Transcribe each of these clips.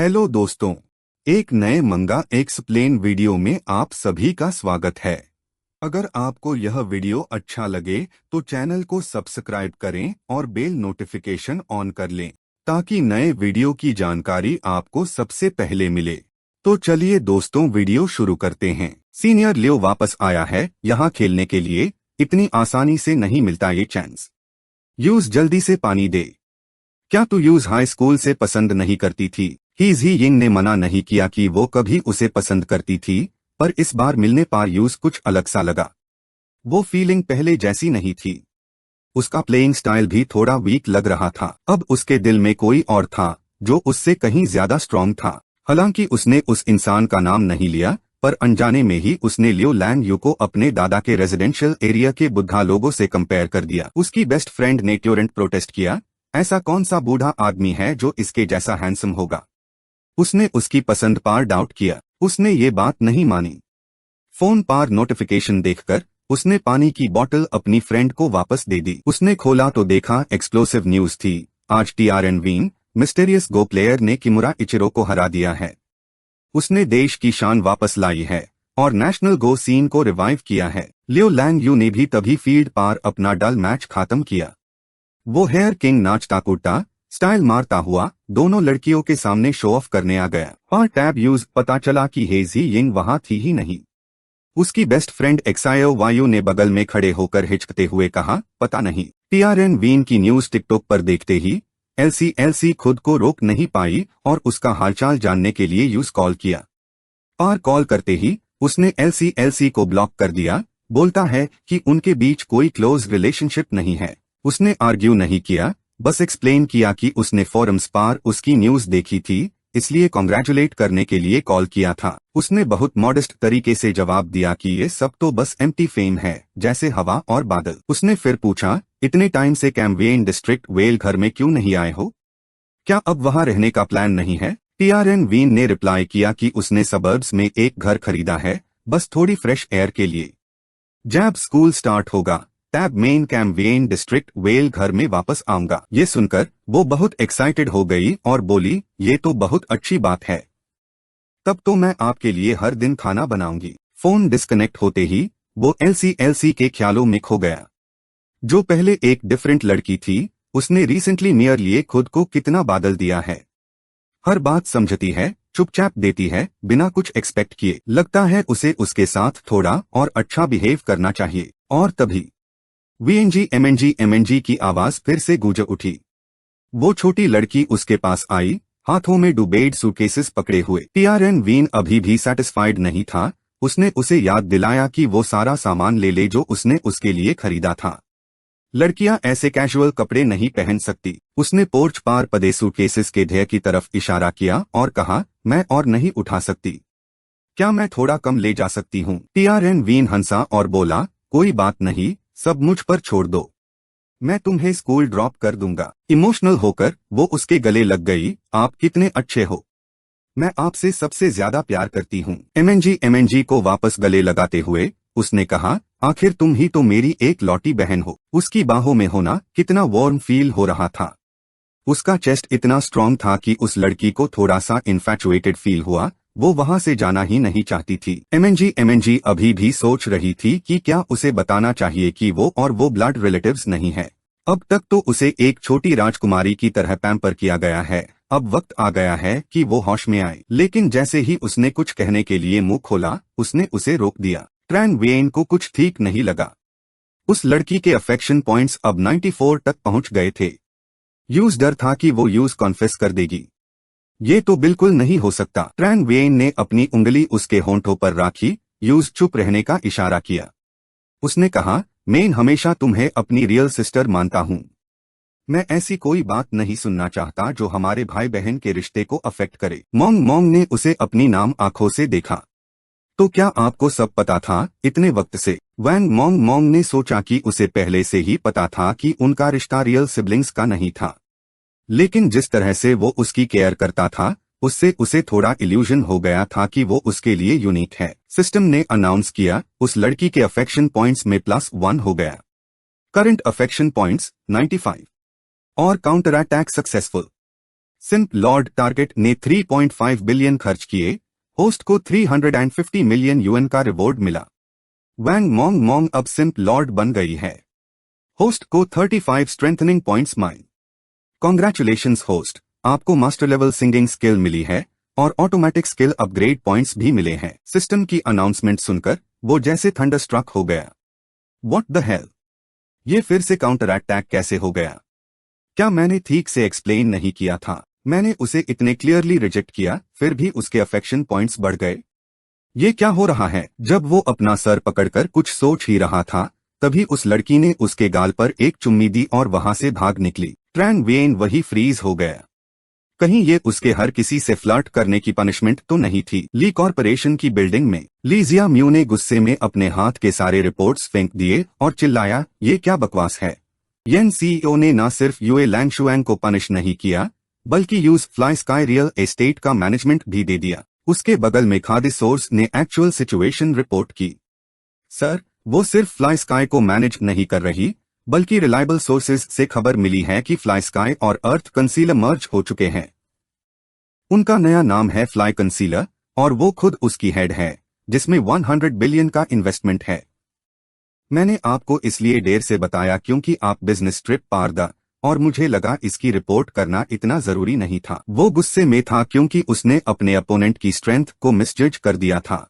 Hello दोस्तों, एक नए मंगा एक्सप्लेन वीडियो में आप सभी का स्वागत है। अगर आपको यह वीडियो अच्छा लगे तो चैनल को सब्सक्राइब करें और बेल नोटिफिकेशन ऑन कर लें ताकि नए वीडियो की जानकारी आपको सबसे पहले मिले। तो चलिए दोस्तों, वीडियो शुरू करते हैं। सीनियर लियो वापस आया है यहाँ खेलने के लिए। इतनी आसानी से नहीं मिलता ये चांस। यूज जल्दी से पानी दे। क्या तू यूज हाई स्कूल से पसंद नहीं करती थी? ही यिंग ने मना नहीं किया कि वो कभी उसे पसंद करती थी, पर इस बार मिलने पर यूज कुछ अलग सा लगा। वो फीलिंग पहले जैसी नहीं थी। उसका प्लेइंग स्टाइल भी थोड़ा वीक लग रहा था। अब उसके दिल में कोई और था जो उससे कहीं ज्यादा स्ट्रांग था। हालांकि उसने उस इंसान का नाम नहीं लिया, पर अनजाने में ही उसने लियो लैंग यू को अपने दादा के रेजिडेंशियल एरिया के बुद्धा लोगों से कंपेयर कर दिया। उसकी बेस्ट फ्रेंड ने ट्यूरेंट प्रोटेस्ट किया, ऐसा कौन सा बूढ़ा आदमी है जो इसके जैसा हैंडसम होगा। उसने उसकी पसंद पर डाउट किया। उसने ये बात नहीं मानी। फोन पर नोटिफिकेशन देखकर उसने पानी की बोतल अपनी फ्रेंड को वापस दे दी। उसने खोला तो देखा एक्सप्लोसिव न्यूज थी। आज टीआरएन वीन मिस्टीरियस गो प्लेयर ने किमुरा इचिरो को हरा दिया है। उसने देश की शान वापस लाई है और नेशनल गो सीन को रिवाइव किया है। लियो लैंग यू ने भी तभी फील्ड पर अपना डल मैच खत्म किया। वो हेयर किंग नाचता कूदता स्टाइल मारता हुआ दोनों लड़कियों के सामने शो ऑफ करने आ गया। और टैब यूज पता चला कि हेजी यिंग वहां थी ही नहीं। उसकी बेस्ट फ्रेंड एक्सायो वायु ने बगल में खड़े होकर हिचकते हुए कहा, पता नहीं। टीआरएन वीन की न्यूज टिकटॉक पर देखते ही एलसी खुद को रोक नहीं पाई और उसका हालचाल जानने के लिए यूज कॉल किया। पर कॉल करते ही उसने एलसी को ब्लॉक कर दिया। बोलता है कि उनके बीच कोई क्लोज रिलेशनशिप नहीं है। उसने आर्ग्यू नहीं किया, बस एक्सप्लेन किया कि उसने फोरम्स पर उसकी न्यूज देखी थी, इसलिए कॉन्ग्रेचुलेट करने के लिए कॉल किया था। उसने बहुत मॉडेस्ट तरीके से जवाब दिया कि ये सब तो बस एम्प्टी फेम है, जैसे हवा और बादल। उसने फिर पूछा, इतने टाइम से कैम्वेन डिस्ट्रिक्ट वेल घर में क्यों नहीं आए हो? क्या अब वहां रहने का प्लान नहीं है? टीआरएन वीन ने रिप्लाई किया कि उसने सबर्ब्स में एक घर खरीदा है, बस थोड़ी फ्रेश एयर के लिए। जब स्कूल स्टार्ट होगा तब मेन कैम्वेन डिस्ट्रिक्ट वेल घर में वापस आऊंगा। ये सुनकर वो बहुत एक्साइटेड हो गई और बोली, ये तो बहुत अच्छी बात है। तब तो मैं आपके लिए हर दिन खाना बनाऊंगी। फोन डिस्कनेक्ट होते ही वो एलसी के ख्यालों में खो गया। जो पहले एक डिफरेंट लड़की थी, उसने रिसेंटली मेयर लिए खुद को कितना बदल दिया है। हर बात समझती है, चुपचाप देती है, बिना कुछ एक्सपेक्ट किए। लगता है उसे उसके साथ थोड़ा और अच्छा बिहेव करना चाहिए। और तभी एमएनजी की आवाज फिर से गूंज उठी। वो छोटी लड़की उसके पास आई, हाथों में डुबेड सूटकेसेस पकड़े हुए। टीआरएन वीन अभी भी सेटिस्फाइड नहीं था। उसने उसे याद दिलाया कि वो सारा सामान ले ले जो उसने उसके लिए खरीदा था। लड़कियां ऐसे कैजुअल कपड़े नहीं पहन सकती। उसने पोर्च पार पदे सूटकेसेस के ढेर की तरफ इशारा किया और कहा, मैं और नहीं उठा सकती। क्या मैं थोड़ा कम ले जा सकती हूँ? टीआरएन वीन हंसा और बोला, कोई बात नहीं, सब मुझ पर छोड़ दो, मैं तुम्हें स्कूल ड्रॉप कर दूंगा। इमोशनल होकर वो उसके गले लग गई। आप कितने अच्छे हो, मैं आपसे सबसे ज्यादा प्यार करती हूँ। एमएनजी को वापस गले लगाते हुए उसने कहा, आखिर तुम ही तो मेरी एक लौटी बहन हो। उसकी बाहों में होना कितना वार्म फील हो रहा था। उसका चेस्ट इतना स्ट्रांग था कि उस लड़की को थोड़ा सा इन्फैचुएटेड फील हुआ। वो वहां से जाना ही नहीं चाहती थी। एमएनजी अभी भी सोच रही थी कि क्या उसे बताना चाहिए कि वो और वो ब्लड रिलेटिव्स नहीं है। अब तक तो उसे एक छोटी राजकुमारी की तरह पैम्पर किया गया है। अब वक्त आ गया है कि वो होश में आए। लेकिन जैसे ही उसने कुछ कहने के लिए मुंह खोला, उसने उसे रोक दिया। ट्रैन वेन को कुछ ठीक नहीं लगा। उस लड़की के अफेक्शन पॉइंट्स अब 94 तक पहुंच गए थे। यूज डर था कि वो यूज कॉन्फेस कर देगी। ये तो बिल्कुल नहीं हो सकता। ट्रैन वेन ने अपनी उंगली उसके होंठों पर राखी। यूज चुप रहने का इशारा किया। उसने कहा, मैं हमेशा तुम्हें अपनी रियल सिस्टर मानता हूँ। मैं ऐसी कोई बात नहीं सुनना चाहता जो हमारे भाई बहन के रिश्ते को अफेक्ट करे। मोंग ने उसे अपनी नाम आंखों से देखा। तो क्या आपको सब पता था इतने वक्त से? वैंग मोंग ने सोचा कि उसे पहले से ही पता था कि उनका रिश्ता रियल सिबलिंग्स का नहीं था। लेकिन जिस तरह से वो उसकी केयर करता था, उससे उसे थोड़ा इल्यूजन हो गया था कि वो उसके लिए यूनिक है। सिस्टम ने अनाउंस किया, उस लड़की के अफेक्शन पॉइंट्स में +1 हो गया। करंट अफेक्शन पॉइंट्स 95 और counter attack successful. सिंप Lord target ने 3.5 बिलियन खर्च किए, होस्ट को 350 मिलियन यूएन का रिवॉर्ड मिला। वैंग मोंग मोंग अब सिंप लॉर्ड बन गई है। होस्ट को 35 strengthening points mine. Congratulations host, आपको मास्टर लेवल सिंगिंग स्किल मिली है और ऑटोमेटिक स्किल अपग्रेड पॉइंट्स भी मिले हैं। सिस्टम की अनाउंसमेंट सुनकर वो जैसे थंडरस्ट्रक हो गया। व्हाट द हेल, ये फिर से काउंटर अटैक कैसे हो गया? क्या मैंने ठीक से एक्सप्लेन नहीं किया था? मैंने उसे इतने क्लियरली रिजेक्ट किया, फिर भी उसके अफेक्शन पॉइंट्स बढ़ गए। ये क्या हो रहा है? जब वो अपना सर पकड़कर कुछ सोच ही रहा था, तभी उस लड़की ने उसके गाल पर एक चुम्मी दी और वहां से भाग निकली। ट्रैन वेन वही फ्रीज हो गया। कहीं ये उसके हर किसी से फ्लर्ट करने की पनिशमेंट तो नहीं थी। ली कॉर्पोरेशन की बिल्डिंग में लीजिया म्यू ने गुस्से में अपने हाथ के सारे रिपोर्ट्स फेंक दिए और चिल्लाया, ये क्या बकवास है? येन सीईओ ने न सिर्फ यूए लैंगशुएंग को पनिश नहीं किया, बल्कि use fly sky real estate का मैनेजमेंट भी दे दिया। उसके बगल में खादी सोर्स ने एक्चुअल सिचुएशन रिपोर्ट की। सर, वो सिर्फ फ्लाई स्काई को मैनेज नहीं कर रही, बल्कि रिलायबल सोर्सेज से खबर मिली है कि फ्लाई स्काई और अर्थ कंसीलर मर्ज हो चुके हैं। उनका नया नाम है फ्लाई कंसीलर और वो खुद उसकी हेड है, जिसमें 100 बिलियन का इन्वेस्टमेंट है। मैंने आपको इसलिए देर से बताया क्योंकि आप बिजनेस ट्रिप पार द और मुझे लगा इसकी रिपोर्ट करना इतना जरूरी नहीं था। वो गुस्से में था क्योंकि उसने अपने अपोनेंट की स्ट्रेंथ को मिसजज कर दिया था।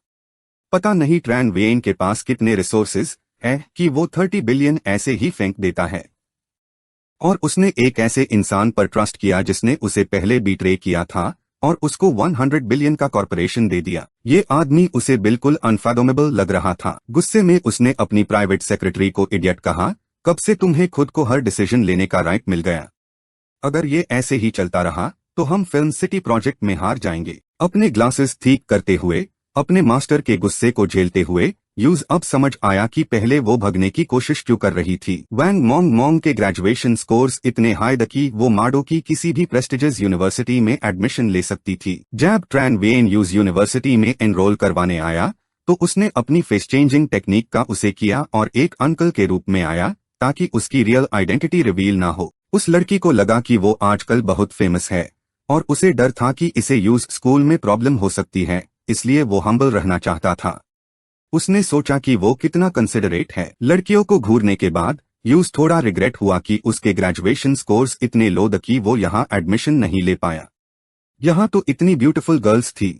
पता नहीं ट्रैन वेन के पास कितने रिसोर्सेज है कि वो 30 बिलियन ऐसे ही फेंक देता है। और उसने एक ऐसे इंसान पर ट्रस्ट किया जिसने उसे पहले बीट्रे किया था और उसको 100 बिलियन का कॉर्पोरेशन दे दिया। ये आदमी उसे बिल्कुल अनफैथोमेबल लग रहा था। गुस्से में उसने अपनी प्राइवेट सेक्रेटरी को इडियट कहा, कब से तुम्हें खुद को हर डिसीजन लेने का राइट मिल गया? अगर ये ऐसे ही चलता रहा तो हम फिल्म सिटी प्रोजेक्ट में हार जाएंगे। अपने ग्लासेस ठीक करते हुए, अपने मास्टर के गुस्से को झेलते हुए यूज अब समझ आया कि पहले वो भगने की कोशिश क्यों कर रही थी। वैंग मोंग मोंग के ग्रेजुएशन स्कोर्स इतने हाई द कि वो माडो की किसी भी प्रेस्टिजियस यूनिवर्सिटी में एडमिशन ले सकती थी। जब ट्रैन वेन यूज यूनिवर्सिटी में एनरोल करवाने आया तो उसने अपनी फेस चेंजिंग टेक्निक का उसे किया और एक अंकल के रूप में आया ताकि उसकी रियल आइडेंटिटी रिवील ना हो। उस लड़की को लगा कि वो आजकल बहुत फेमस है और उसे डर था कि इसे यूज स्कूल में प्रॉब्लम हो सकती है, इसलिए वो हम्बल रहना चाहता था। उसने सोचा कि वो कितना कंसिडरेट है। लड़कियों को घूरने के बाद यूज थोड़ा रिग्रेट हुआ कि उसके ग्रेजुएशन स्कोर्स इतने लो द कि वो यहाँ एडमिशन नहीं ले पाया। यहाँ तो इतनी ब्यूटीफुल गर्ल्स थी।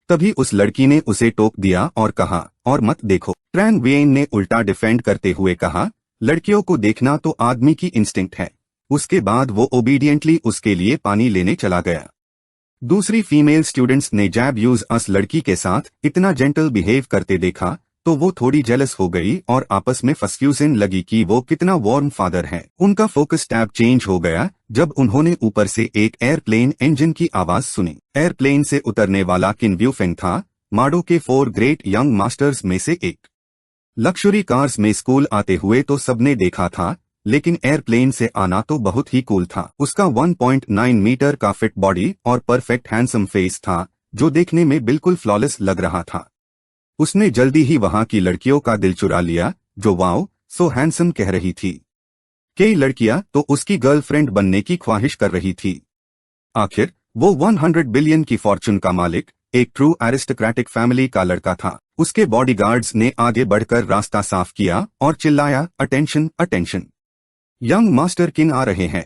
तभी उस लड़की ने उसे टोक दिया और कहा, और मत देखो। ट्रैन वेन ने उल्टा डिफेंड करते हुए कहा, लड़कियों को देखना तो आदमी की इंस्टिंक्ट है। उसके बाद वो ओबीडियंटली उसके लिए पानी लेने चला गया। दूसरी फीमेल स्टूडेंट्स ने जैब यूज अस लड़की के साथ इतना जेंटल बिहेव करते देखा तो वो थोड़ी जेलस हो गई और आपस में फस्फ्यूजन लगी कि वो कितना वार्म फादर है। उनका फोकस टैब चेंज हो गया जब उन्होंने ऊपर से एक एयरप्लेन इंजन की आवाज सुनी। एयरप्लेन से उतरने वाला किन व्यूफेंग था, माडो के 4 ग्रेट यंग मास्टर्स में से एक। लक्जरी कार्स में स्कूल आते हुए तो सबने देखा था, लेकिन एयरप्लेन से आना तो बहुत ही कूल था। उसका 1.9 मीटर का फिट बॉडी और परफेक्ट हैंडसम फेस था जो देखने में बिल्कुल फ्लॉलेस लग रहा था। उसने जल्दी ही वहां की लड़कियों का दिल चुरा लिया जो वाओ सो हैंडसम कह रही थी। कई लड़कियां तो उसकी गर्लफ्रेंड बनने की ख्वाहिश कर रही थी। आखिर वो 100 बिलियन की फॉर्चून का मालिक एक ट्रू एरिस्टोक्रेटिक फैमिली का लड़का था। उसके बॉडीगार्ड्स ने आगे बढ़कर रास्ता साफ किया और चिल्लाया, अटेंशन अटेंशन, यंग मास्टर किन आ रहे हैं।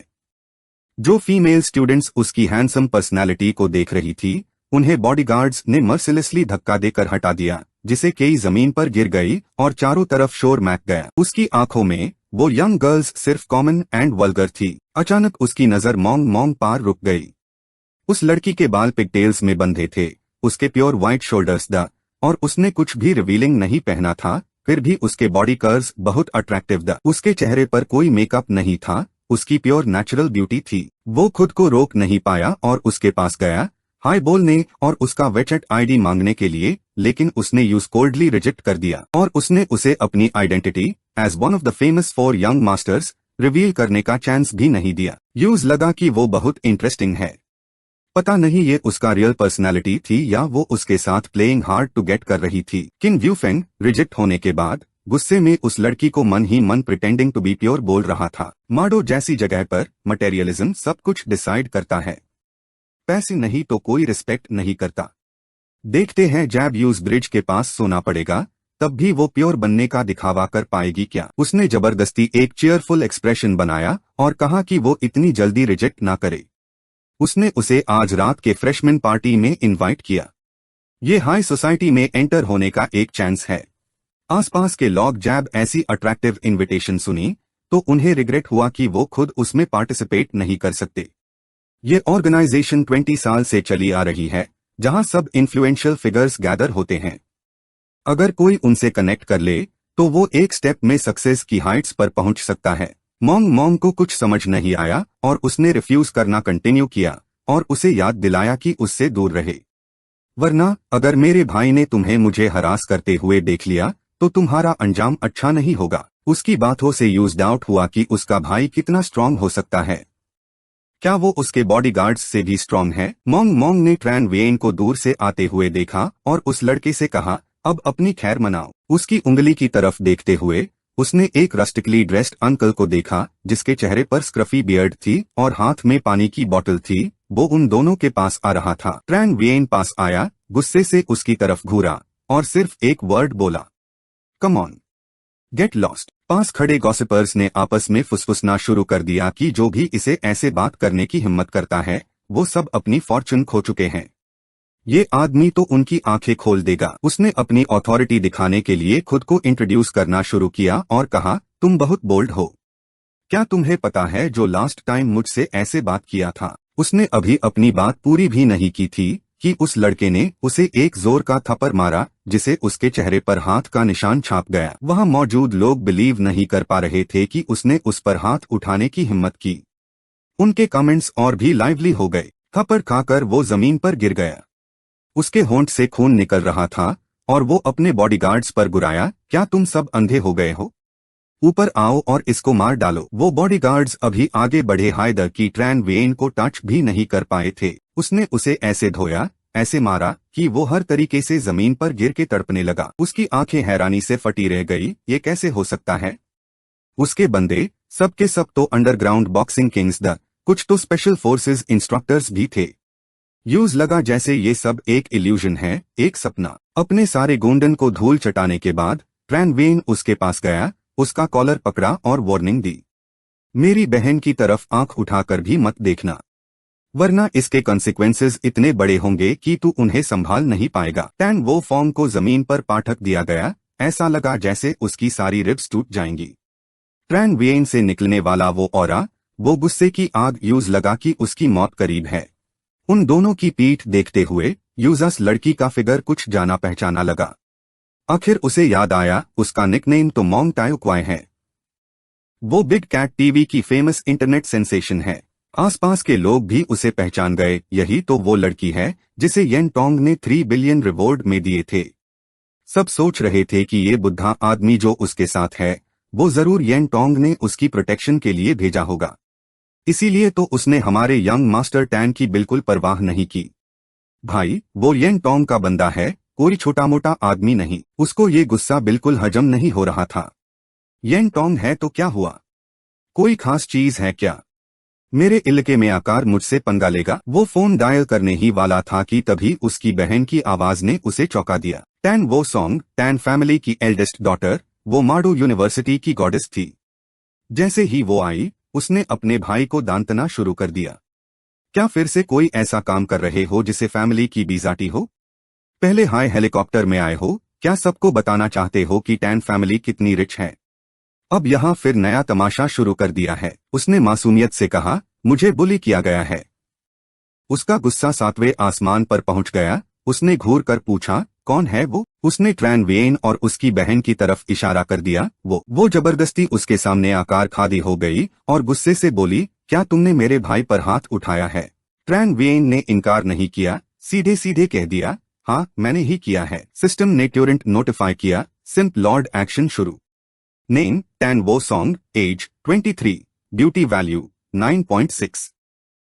जो फीमेल स्टूडेंट्स उसकी हैंडसम पर्सनालिटी को देख रही थी उन्हें बॉडीगार्ड्स ने मर्सिलेसली धक्का देकर हटा दिया, जिसे कई जमीन पर गिर गई और चारों तरफ शोर मैक गया। उसकी आंखों में वो यंग गर्ल्स सिर्फ कॉमन एंड वल्गर थी। अचानक उसकी नजर मोंग मोंग पार रुक गई। उस लड़की के बाल पिगटेल्स में बंधे थे, उसके प्योर व्हाइट शोल्डर्स द और उसने कुछ भी रिवीलिंग नहीं पहना था, फिर भी उसके बॉडी कर्व्स बहुत अट्रैक्टिव द। उसके चेहरे पर कोई मेकअप नहीं था, उसकी प्योर नेचुरल ब्यूटी थी। वो खुद को रोक नहीं पाया और उसके पास गया हाय बोलने और उसका वेचेट आईडी मांगने के लिए, लेकिन उसने यूज कोल्डली रिजेक्ट कर दिया और उसने उसे अपनी identity as one of the famous 4 young masters reveal करने का चांस भी नहीं दिया। यूज लगा कि वो बहुत इंटरेस्टिंग है। पता नहीं ये उसका रियल पर्सनालिटी थी या वो उसके साथ प्लेइंग हार्ड टू गेट कर रही थी। किन व्यूफेंग रिजेक्ट होने के बाद गुस्से में उस लड़की को मन ही मन प्रिटेंडिंग टू बी प्योर बोल रहा था। माडो जैसी जगह पर मटेरियलिज्म सब कुछ डिसाइड करता है। पैसे नहीं तो कोई रिस्पेक्ट नहीं करता। देखते हैं जैब यूज ब्रिज के पास सोना पड़ेगा, तब भी वो प्योर बनने का दिखावा कर पाएगी क्या। उसने जबरदस्ती एक चीयरफुल एक्सप्रेशन बनाया और कहा कि वो इतनी जल्दी रिजेक्ट ना करे। उसने उसे आज रात के फ्रेशमैन पार्टी में इनवाइट किया। ये हाई सोसाइटी में एंटर होने का एक चांस है। आसपास के लोग जैब ऐसी अट्रैक्टिव इनविटेशन सुनी तो उन्हें रिग्रेट हुआ कि वो खुद उसमें पार्टिसिपेट नहीं कर सकते। ये ऑर्गेनाइजेशन 20 साल से चली आ रही है, जहां सब इन्फ्लुएंशियल फिगर्स गैदर होते हैं। अगर कोई उनसे कनेक्ट कर ले तो वो एक स्टेप में सक्सेस की हाइट्स पर पहुंच सकता है। मॉन्ग को कुछ समझ नहीं आया और उसने रिफ्यूज करना कंटिन्यू किया और उसे याद दिलाया कि उससे दूर रहे, वरना अगर मेरे भाई ने तुम्हें मुझे हरास करते हुए देख लिया तो तुम्हारा अंजाम अच्छा नहीं होगा। उसकी बातों से यूज्ड आउट हुआ कि उसका भाई कितना स्ट्रांग हो सकता है। क्या वो उसके बॉडीगार्ड्स से भी स्ट्रांग है? मॉन्ग ने ट्रैन वेन को दूर से आते हुए देखा और उस लड़के से कहा, अब अपनी खैर मनाओ। उसकी उंगली की तरफ देखते हुए उसने एक रस्टिकली ड्रेस्ड अंकल को देखा जिसके चेहरे पर स्क्रफी बियर्ड थी और हाथ में पानी की बोतल थी। वो उन दोनों के पास आ रहा था। ट्रैन वेन पास आया, गुस्से से उसकी तरफ घूरा और सिर्फ एक वर्ड बोला, कम ऑन, गेट लॉस्ट। पास खड़े गॉसिपर्स ने आपस में फुसफुसना शुरू कर दिया कि जो भी इसे ऐसे बात करने की हिम्मत करता है वो सब अपनी फॉर्चून खो चुके हैं। ये आदमी तो उनकी आंखें खोल देगा। उसने अपनी अथॉरिटी दिखाने के लिए खुद को इंट्रोड्यूस करना शुरू किया और कहा, तुम बहुत बोल्ड हो। क्या तुम्हें पता है जो लास्ट टाइम मुझसे ऐसे बात किया था? उसने अभी अपनी बात पूरी भी नहीं की थी कि उस लड़के ने उसे एक जोर का थप्पड़ मारा जिसे उसके चेहरे पर हाथ का निशान छाप गया। वहां मौजूद लोग बिलीव नहीं कर पा रहे थे कि उसने उस पर हाथ उठाने की हिम्मत की। उनके कमेंट्स और भी लाइवली हो गए। थप्पड़ खाकर वो जमीन पर गिर गया। उसके होंठ से खून निकल रहा था और वो अपने बॉडीगार्ड्स पर गुराया, क्या तुम सब अंधे हो गए हो? ऊपर आओ और इसको मार डालो। वो बॉडीगार्ड्स अभी आगे बढ़े हाइदर की ट्रैन वेन को टच भी नहीं कर पाए थे। उसने उसे ऐसे धोया, ऐसे मारा कि वो हर तरीके से जमीन पर गिर के तड़पने लगा। उसकी आंखें हैरानी से फटी रह गई, ये कैसे हो सकता है? उसके बंदे सब के सब तो अंडरग्राउंड बॉक्सिंग किंग्स द कुछ तो स्पेशल फोर्सेस इंस्ट्रक्टर्स भी थे। यूज लगा जैसे ये सब एक इल्यूजन है, एक सपना। अपने सारे गोंडन को धूल चटाने के बाद ट्रैन वेन उसके पास गया, उसका कॉलर पकड़ा और वार्निंग दी, मेरी बहन की तरफ आंख उठाकर भी मत देखना, वरना इसके कॉन्सिक्वेंसेस इतने बड़े होंगे कि तू उन्हें संभाल नहीं पाएगा। टैन वो फॉर्म को जमीन पर पाठक दिया गया, ऐसा लगा जैसे उसकी सारी रिब्स टूट जाएंगी। ट्रैन वेन से निकलने वाला वो ऑरा, वो गुस्से की आग यूज लगा कि उसकी मौत करीब है। उन दोनों की पीठ देखते हुए यूजस लड़की का फिगर कुछ जाना पहचाना लगा। आखिर उसे याद आया, उसका निकनेम तो मॉन्ग टायोक्वाई है। वो बिग कैट टीवी की फेमस इंटरनेट सेंसेशन है। आसपास के लोग भी उसे पहचान गए, यही तो वो लड़की है जिसे येन टोंग ने 3 बिलियन रिवॉर्ड में दिए थे। सब सोच रहे थे कि ये बुद्धा आदमी जो उसके साथ है वो जरूर येन टोंग ने उसकी प्रोटेक्शन के लिए भेजा होगा, इसीलिए तो उसने हमारे यंग मास्टर टैन की बिल्कुल परवाह नहीं की। भाई, वो येन टोंग का बंदा है, कोई छोटा मोटा आदमी नहीं। उसको ये गुस्सा बिल्कुल हजम नहीं हो रहा था। येन टोंग है तो क्या हुआ, कोई खास चीज है क्या? मेरे इलाके में आकर मुझसे पंगा लेगा? वो फोन डायल करने ही वाला था कि तभी उसकी बहन की आवाज ने उसे चौंका दिया। Tan Wo song, tan family की एल्डेस्ट डॉटर, वो माडो यूनिवर्सिटी की गॉडेस थी। जैसे ही वो आई उसने अपने भाई को दांतना शुरू कर दिया। क्या फिर से कोई ऐसा काम कर रहे हो जिसे फैमिली की बीजाटी हो? पहले हाई हेलीकॉप्टर में आए हो, क्या सबको बताना चाहते हो कि टैन फैमिली कितनी रिच है? अब यहाँ फिर नया तमाशा शुरू कर दिया है। उसने मासूमियत से कहा, मुझे बुली किया गया है। उसका गुस्सा 7वें आसमान पर पहुंच गया। उसने घूर कर पूछा, कौन है वो? उसने ट्रैन वेन और उसकी बहन की तरफ इशारा कर दिया। वो जबरदस्ती उसके सामने आकार खादी हो गई और गुस्से से बोली, क्या तुमने मेरे भाई पर हाथ उठाया है? ट्रैन वेन ने इनकार नहीं किया, सीधे सीधे कह दिया, हाँ मैंने ही किया है। सिस्टम ने ट्यूरेंट नोटिफाई किया, सिंप लॉर्ड एक्शन शुरू। Name, Tan Wo Song, age 23, duty value 9.6,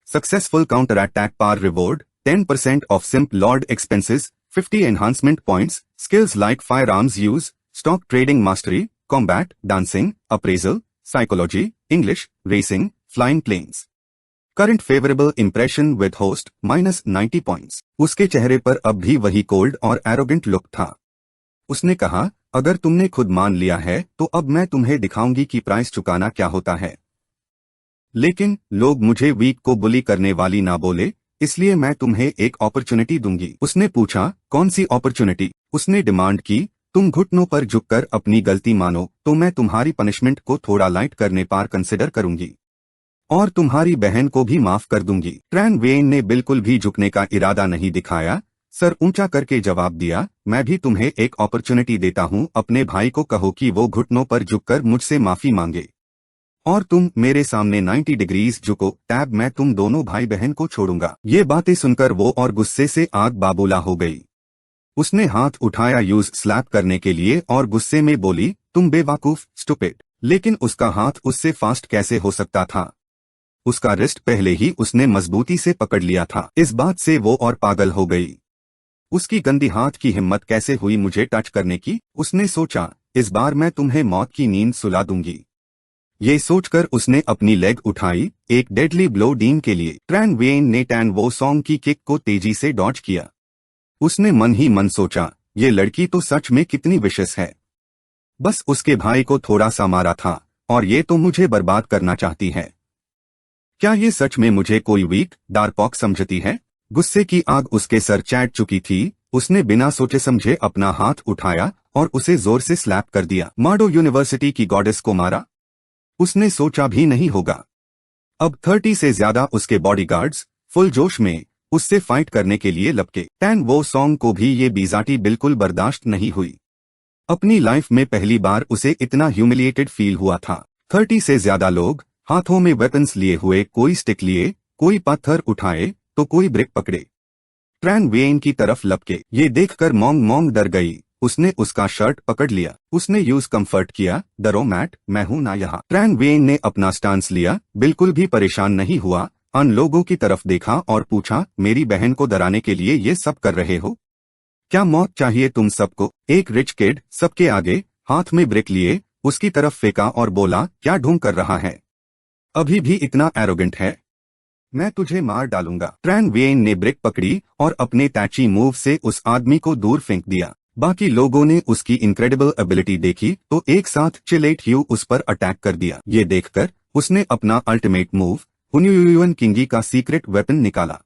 successful counter attack पार reward 10% of simp lord expenses, 50 enhancement points, skills like firearms use, stock trading mastery, combat, dancing, appraisal, psychology, English, racing, flying planes. Current favourable impression with host -90 points. उसके चेहरे पर अब भी वही cold और arrogant look था। उसने कहा, अगर तुमने खुद मान लिया है तो अब मैं तुम्हें दिखाऊंगी कि प्राइस चुकाना क्या होता है। लेकिन लोग मुझे वीक को बुली करने वाली ना बोले, इसलिए मैं तुम्हें एक अपॉर्चुनिटी दूंगी। उसने पूछा, कौन सी अपॉर्चुनिटी? उसने डिमांड की, तुम घुटनों पर झुककर अपनी गलती मानो तो मैं तुम्हारी पनिशमेंट को थोड़ा लाइट करने पर कंसिडर करूंगी और तुम्हारी बहन को भी माफ कर दूंगी। ट्रैन वेन ने बिल्कुल भी झुकने का इरादा नहीं दिखाया, सर ऊंचा करके जवाब दिया, मैं भी तुम्हें एक अपॉर्चुनिटी देता हूं। अपने भाई को कहो कि वो घुटनों पर झुककर मुझसे माफी मांगे और तुम मेरे सामने 90 डिग्रीज झुको, टैब मैं तुम दोनों भाई बहन को छोड़ूंगा। ये बातें सुनकर वो और गुस्से से आग बाबूला हो गई। उसने हाथ उठाया यूज स्लैप करने के लिए और गुस्से में बोली, तुम बेवकूफ, स्टूपिड। लेकिन उसका हाथ उससे फास्ट कैसे हो सकता था? उसका रिस्ट पहले ही उसने मजबूती से पकड़ लिया था। इस बात से वो और पागल हो गई। उसकी गंदी हाथ की हिम्मत कैसे हुई मुझे टच करने की? उसने सोचा, इस बार मैं तुम्हें मौत की नींद सुला दूंगी। ये सोचकर उसने अपनी लेग उठाई, एक डेडली ब्लो डीन के लिए। ट्रैन वेन ने टैन वो सॉन्ग की किक को तेजी से डॉज किया। उसने मन ही मन सोचा, ये लड़की तो सच में कितनी विशेष है। बस उसके भाई को थोड़ा सा मारा था और ये तो मुझे बर्बाद करना चाहती है। क्या ये सच में मुझे कोई वीक डार्पॉक समझती है? गुस्से की आग उसके सर चैट चुकी थी। उसने बिना सोचे समझे अपना हाथ उठाया और उसे जोर से स्लैप कर दिया। माडो यूनिवर्सिटी की गॉडेस को मारा? उसने सोचा भी नहीं होगा। अब 30 से ज्यादा उसके बॉडीगार्ड्स फुल जोश में उससे फाइट करने के लिए लपके। टैन वो सॉन्ग को भी ये बीजाटी बिल्कुल बर्दाश्त नहीं हुई। अपनी लाइफ में पहली बार उसे इतना ह्यूमिलिएटेड फील हुआ था। 30 से ज्यादा लोग हाथों में वेपन्स लिए हुए, कोई स्टिक लिए, कोई पत्थर उठाए तो कोई ब्रिक पकड़े, ट्रैन वेन की तरफ लपके। ये देखकर मोंग मोंग डर गई। उसने उसका शर्ट पकड़ लिया। उसने यूज कंफर्ट किया, डरो मैट, मैं हूं ना यहाँ। ट्रैन वेन ने अपना स्टांस लिया, बिल्कुल भी परेशान नहीं हुआ। अन लोगों की तरफ देखा और पूछा, मेरी बहन को डराने के लिए ये सब कर रहे हो? क्या मौत चाहिए तुम सबको? एक रिच किड सबके आगे हाथ में ब्रिक लिए उसकी तरफ फेंका और बोला, क्या ढूंढ कर रहा है? अभी भी इतना एरोगेंट है? मैं तुझे मार डालूंगा। ट्रैन वेन ने ब्रिक पकड़ी और अपने टैची मूव से उस आदमी को दूर फेंक दिया। बाकी लोगों ने उसकी इनक्रेडिबल एबिलिटी देखी तो एक साथ चिलेट ह्यू उस पर अटैक कर दिया। ये देखकर उसने अपना अल्टीमेट मूव हुन्युयुन किंगी का सीक्रेट वेपन निकाला।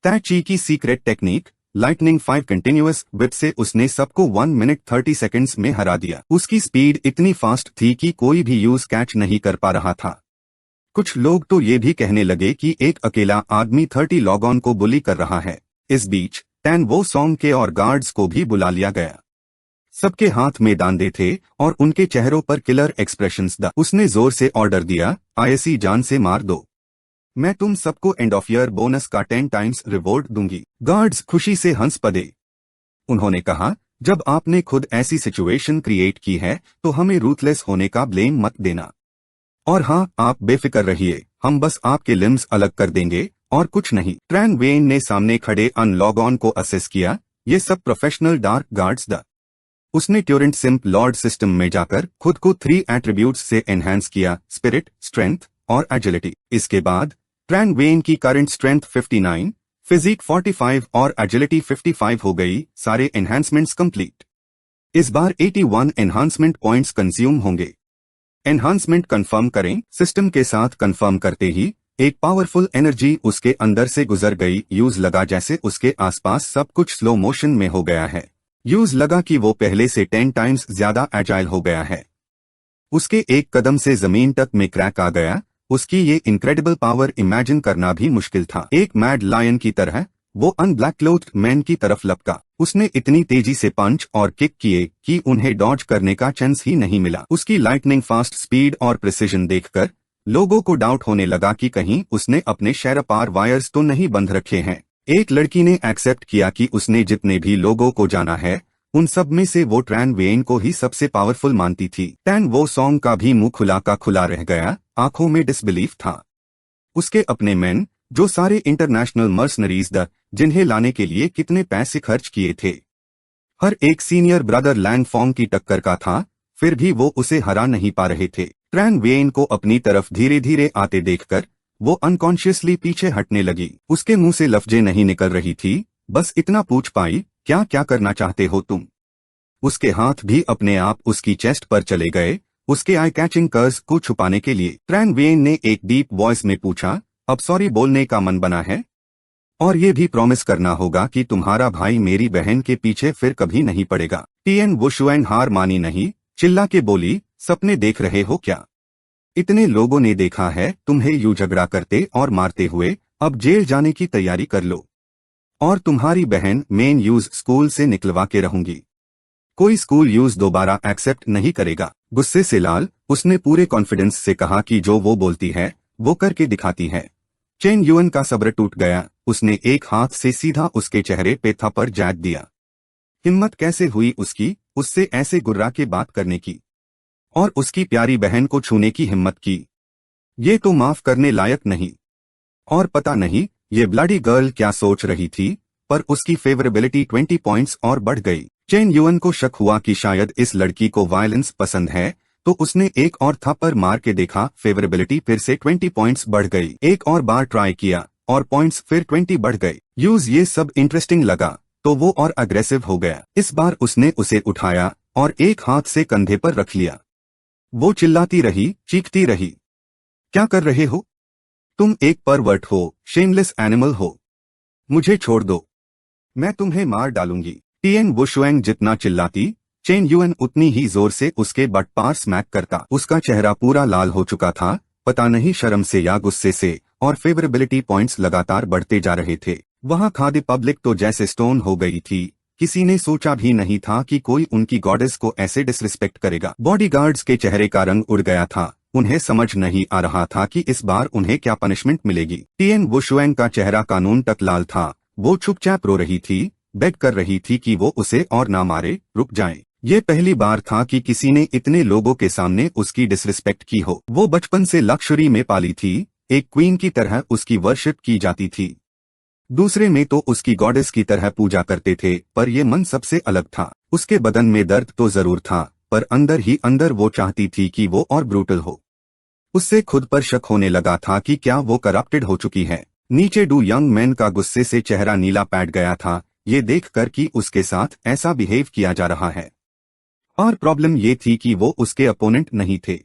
टैची की secret technique lightning 5 continuous whip से उसने सबको 1 मिनट 30 सेकंड्स में हरा दिया। उसकी स्पीड इतनी फास्ट थी कि कोई भी यूज कैच नहीं कर पा रहा था। कुछ लोग तो ये भी कहने लगे कि एक अकेला आदमी 30 लॉग ऑन को बुली कर रहा है। इस बीच टैन वो सॉन्ग के और गार्ड्स को भी बुला लिया गया। सबके हाथ में डांडे थे और उनके चेहरों पर किलर एक्सप्रेशंस था। उसने जोर से ऑर्डर दिया, आईएसी जान से मार दो। मैं तुम सबको एंड ऑफ ईयर बोनस का 10 टाइम्स रिवॉर्ड दूंगी। गार्ड्स खुशी से हंस पड़े। उन्होंने कहा, जब आपने खुद ऐसी सिचुएशन क्रिएट की है तो हमें रूथलेस होने का ब्लेम मत देना। और हाँ, आप बेफिक्र रहिए, हम बस आपके लिम्स अलग कर देंगे और कुछ नहीं। ट्रैन वेन ने सामने खड़े अनलॉग ऑन को असेस किया। ये सब प्रोफेशनल डार्क गार्ड्स दा। उसने ट्यूरेंट सिंप लॉर्ड सिस्टम में जाकर खुद को 3 एट्रीब्यूट्स से एनहांस किया, स्पिरिट, स्ट्रेंथ और एजिलिटी। इसके बाद ट्रैन वेन की करंट स्ट्रेंथ 59, फिजिक 45 और एजिलिटी 55 हो गई। सारे एनहांसमेंट्स कंप्लीट। इस बार 81 एनहांसमेंट पॉइंट्स कंज्यूम होंगे। एनहांसमेंट कंफर्म करें। सिस्टम के साथ कंफर्म करते ही एक पावरफुल एनर्जी उसके अंदर से गुजर गई। यूज लगा जैसे उसके आसपास सब कुछ स्लो मोशन में हो गया है। यूज लगा कि वो पहले से 10 टाइम्स ज्यादा एजाइल हो गया है। उसके एक कदम से जमीन तक में क्रैक आ गया। उसकी ये इनक्रेडिबल पावर इमेजिन करना भी मुश्किल था। एक मैड लायन की तरह वो अनब्लैक क्लोथ्ड मैन की तरफ लपका। उसने इतनी तेजी से पंच और किक किए कि उन्हें डॉज करने का चांस ही नहीं मिला। उसकी लाइटनिंग फास्ट स्पीड और प्रिसिजन देखकर लोगों को डाउट होने लगा कि कहीं उसने अपने शैरपार वायर्स तो नहीं बंध रखे हैं। एक लड़की ने एक्सेप्ट किया कि उसने जितने भी लोगों को जाना है उन सब में से वो ट्रैन वेन को ही सबसे पावरफुल मानती थी। टैन वो सॉन्ग का भी मुंह खुला का खुला रह गया, आंखों में डिसबिलीफ था। उसके अपने मैन जो सारे इंटरनेशनल मर्सनरीज द जिन्हें लाने के लिए कितने पैसे खर्च किए थे, हर एक सीनियर ब्रदर लैंगफोंग की टक्कर का था, फिर भी वो उसे हरा नहीं पा रहे थे। ट्रैन वेन को अपनी तरफ धीरे धीरे आते देखकर वो अनकॉन्शियसली पीछे हटने लगी। उसके मुंह से लफ्जें नहीं निकल रही थी, बस इतना पूछ पाई, क्या क्या करना चाहते हो तुम। उसके हाथ भी अपने आप उसकी चेस्ट पर चले गए, उसके आई कैचिंग कर्ज को छुपाने के लिए। ट्रैन वेन ने एक डीप वॉइस में पूछा, अब सॉरी बोलने का मन बना है? और ये भी प्रॉमिस करना होगा कि तुम्हारा भाई मेरी बहन के पीछे फिर कभी नहीं पड़ेगा। टिएन वुशुएन हार मानी नहीं, चिल्ला के बोली, सपने देख रहे हो क्या? इतने लोगों ने देखा है तुम्हें यूं झगड़ा करते और मारते हुए, अब जेल जाने की तैयारी कर लो। और तुम्हारी बहन मेन यूज स्कूल से निकलवा के रहूंगी। कोई स्कूल यूज दोबारा एक्सेप्ट नहीं करेगा। गुस्से से लाल, उसने पूरे कॉन्फिडेंस से कहा कि जो वो बोलती है वो करके दिखाती है। चेन युएन का सब्र टूट गया, उसने एक हाथ से सीधा उसके चेहरे पे थप्पड़ जड़ दिया। हिम्मत कैसे हुई उसकी, उससे ऐसे गुर्रा के बात करने की, और उसकी प्यारी बहन को छूने की हिम्मत की। ये तो माफ करने लायक नहीं। और पता नहीं ये ब्लडी गर्ल क्या सोच रही थी, पर उसकी फेवरेबिलिटी 20 पॉइंट्स और बढ़ गई। चेन युएन को शक हुआ कि शायद इस लड़की को वायलेंस पसंद है, तो उसने एक और थप्पड़ मार के देखा, फेवरेबिलिटी फिर से 20 पॉइंट्स बढ़ गई। एक और बार ट्राई किया और पॉइंट्स फिर 20 बढ़ गए। यूज ये सब इंटरेस्टिंग लगा तो वो और अग्रेसिव हो गया। इस बार उसने उसे उठाया और एक हाथ से कंधे पर रख लिया। वो चिल्लाती रही, चीखती रही, क्या कर रहे हो तुम? एक परवर्ट हो, शेमलेस एनिमल हो, मुझे छोड़ दो, मैं तुम्हें मार डालूंगी। टिएन वुशुएंग जितना चिल्लाती, चेन युएन उतनी ही जोर से उसके बट पार स्मैक करता। उसका चेहरा पूरा लाल हो चुका था, पता नहीं शर्म से या गुस्से से, और फेवरेबिलिटी पॉइंट्स लगातार बढ़ते जा रहे थे। वहां खादी पब्लिक तो जैसे स्टोन हो गई थी। किसी ने सोचा भी नहीं था कि कोई उनकी गॉडेस को ऐसे डिसरिस्पेक्ट करेगा। बॉडीगार्ड्स के चेहरे का रंग उड़ गया था, उन्हें समझ नहीं आ रहा था कि इस बार उन्हें क्या पनिशमेंट मिलेगी। टिएन वुशुएंग का चेहरा कानून तक लाल था, वो चुपचाप रो रही थी, बेग कर रही थी कि वो उसे और ना मारे, रुक जाए। ये पहली बार था कि किसी ने इतने लोगों के सामने उसकी डिसरिस्पेक्ट की हो। वो बचपन से लक्जरी में पाली थी, एक क्वीन की तरह उसकी वर्शिप की जाती थी। दूसरे में तो उसकी गॉडेस की तरह पूजा करते थे, पर ये मन सबसे अलग था। उसके बदन में दर्द तो जरूर था, पर अंदर ही अंदर वो चाहती थी कि वो और ब्रूटल हो। उससे खुद पर शक होने लगा था कि क्या वो करप्टेड हो चुकी है। नीचे डू यंग मैन का गुस्से से चेहरा नीला पैट गया था, ये देखकर कि उसके साथ ऐसा बिहेव किया जा रहा है। और प्रॉब्लम ये थी कि वो उसके अपोनेंट नहीं थे।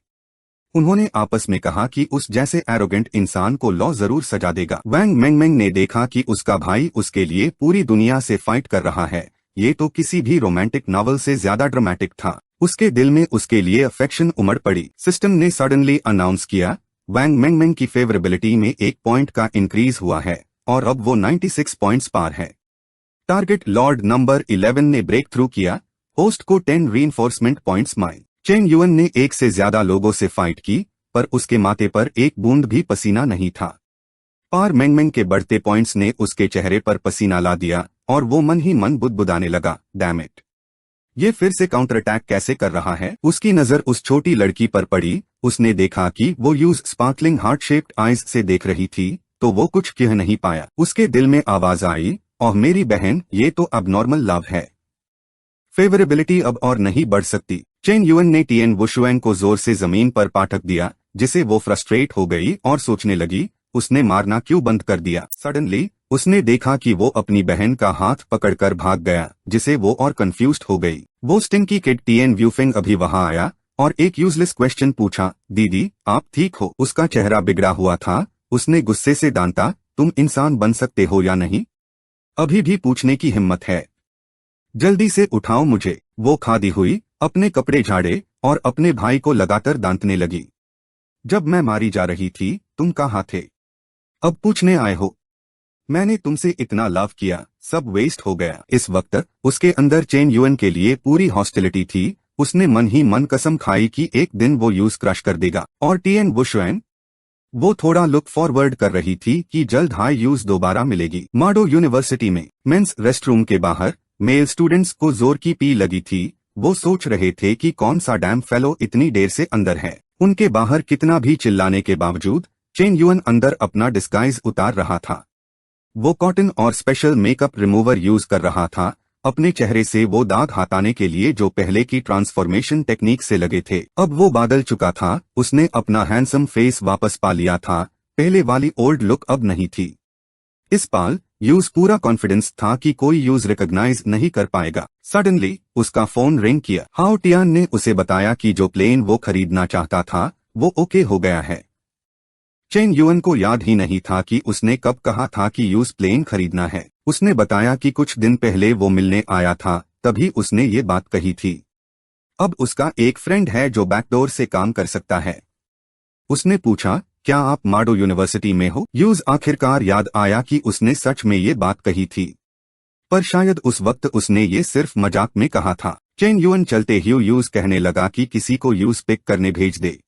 उन्होंने आपस में कहा कि उस जैसे एरोगेंट इंसान को लॉ जरूर सजा देगा। वैंग मेंगमेंग ने देखा कि उसका भाई उसके लिए पूरी दुनिया से फाइट कर रहा है। ये तो किसी भी रोमांटिक नॉवल से ज्यादा ड्रामेटिक था। उसके दिल में उसके लिए अफेक्शन उमड़ पड़ी। सिस्टम ने सडनली अनाउंस किया, वैंग मेंगमेंग की फेवरेबिलिटी में 1 पॉइंट का इंक्रीज हुआ है और अब वो 96 पॉइंट्स पार है। टारगेट लॉर्ड नंबर 11 ने ब्रेक थ्रू किया, होस्ट को 10 रीइंफोर्समेंट पॉइंट्स मिले। चेन युएन ने एक से ज्यादा लोगों से फाइट की, पर उसके माथे पर एक बूंद भी पसीना नहीं था। पार मेंगमेंग के बढ़ते पॉइंट्स ने उसके चेहरे पर पसीना ला दिया और वो मन ही मन बुदबुदाने लगा, डैम इट, ये फिर से काउंटर अटैक कैसे कर रहा है। उसकी नजर उस छोटी लड़की पर पड़ी, उसने देखा कि वो use sparkling heart shaped eyes से देख रही थी, तो वो कुछ कह नहीं पाया। उसके दिल में आवाज आई, ओह मेरी बहन, ये तो अब नॉर्मल लव है, फेवरेबिलिटी अब और नहीं बढ़ सकती। चेन युएन ने टिएन वुशुएंग को जोर से जमीन पर पाटक दिया, जिसे वो फ्रस्ट्रेट हो गई और सोचने लगी, उसने मारना क्यों बंद कर दिया। सडनली उसने देखा कि वो अपनी बहन का हाथ पकड़कर भाग गया, जिसे वो और कंफ्यूज्ड हो गई। वो स्टिंकी किड टिएन व्यूफेंग अभी वहां आया और एक यूजलेस क्वेश्चन पूछा, दीदी आप ठीक हो? उसका चेहरा बिगड़ा हुआ था, उसने गुस्से से डांटा, तुम इंसान बन सकते हो या नहीं? अभी भी पूछने की हिम्मत है? जल्दी से उठाओ मुझे। वो खादी हुई, अपने कपड़े झाड़े और अपने भाई को लगातार डांटने लगी। जब मैं मारी जा रही थी तुम कहाँ थे? अब पूछने आए हो? मैंने तुमसे इतना लव किया, सब वेस्ट हो गया। इस वक्त उसके अंदर चेन युएन के लिए पूरी हॉस्टिलिटी थी। उसने मन ही मन कसम खाई कि एक दिन वो यूज क्रश कर देगा। और टिएन वुशुएन, वो थोड़ा लुक फॉरवर्ड कर रही थी कि जल्द हाई यूज दोबारा मिलेगी। माडो यूनिवर्सिटी में मेंस रेस्टरूम के बाहर मेल स्टूडेंट्स को जोर की पी लगी थी। वो सोच रहे थे कि कौन सा डैम फेलो इतनी देर से अंदर है। उनके बाहर कितना भी चिल्लाने के बावजूद चेन युएन अंदर अपना डिस्गाइज उतार रहा था। वो कॉटन और स्पेशल मेकअप रिमूवर यूज कर रहा था, अपने चेहरे से वो दाग हटाने के लिए जो पहले की ट्रांसफॉर्मेशन टेक्निक से लगे थे। अब वो बादल चुका था, उसने अपना हैंडसम फेस वापस पा लिया था, पहले वाली ओल्ड लुक अब नहीं थी। इस पाल यूज पूरा कॉन्फिडेंस था कि कोई यूज रिकॉग्नाइज नहीं कर पाएगा। सडनली उसका फोन रिंग किया। हाउ टियान ने उसे बताया कि जो प्लेन वो खरीदना चाहता था वो ओके हो गया है। चेन युअन को याद ही नहीं था कि उसने कब कहा था कि यूज प्लेन खरीदना है। उसने बताया कि कुछ दिन पहले वो मिलने आया था, तभी उसने ये बात कही थी। अब उसका एक फ्रेंड है जो बैकडोर से काम कर सकता है। उसने पूछा, क्या आप माडो यूनिवर्सिटी में हो? यूज आखिरकार याद आया कि उसने सच में ये बात कही थी, पर शायद उस वक्त उसने ये सिर्फ मजाक में कहा था। चेन युअन चलते ही यूज कहने लगा कि किसी को यूज पिक करने भेज दे,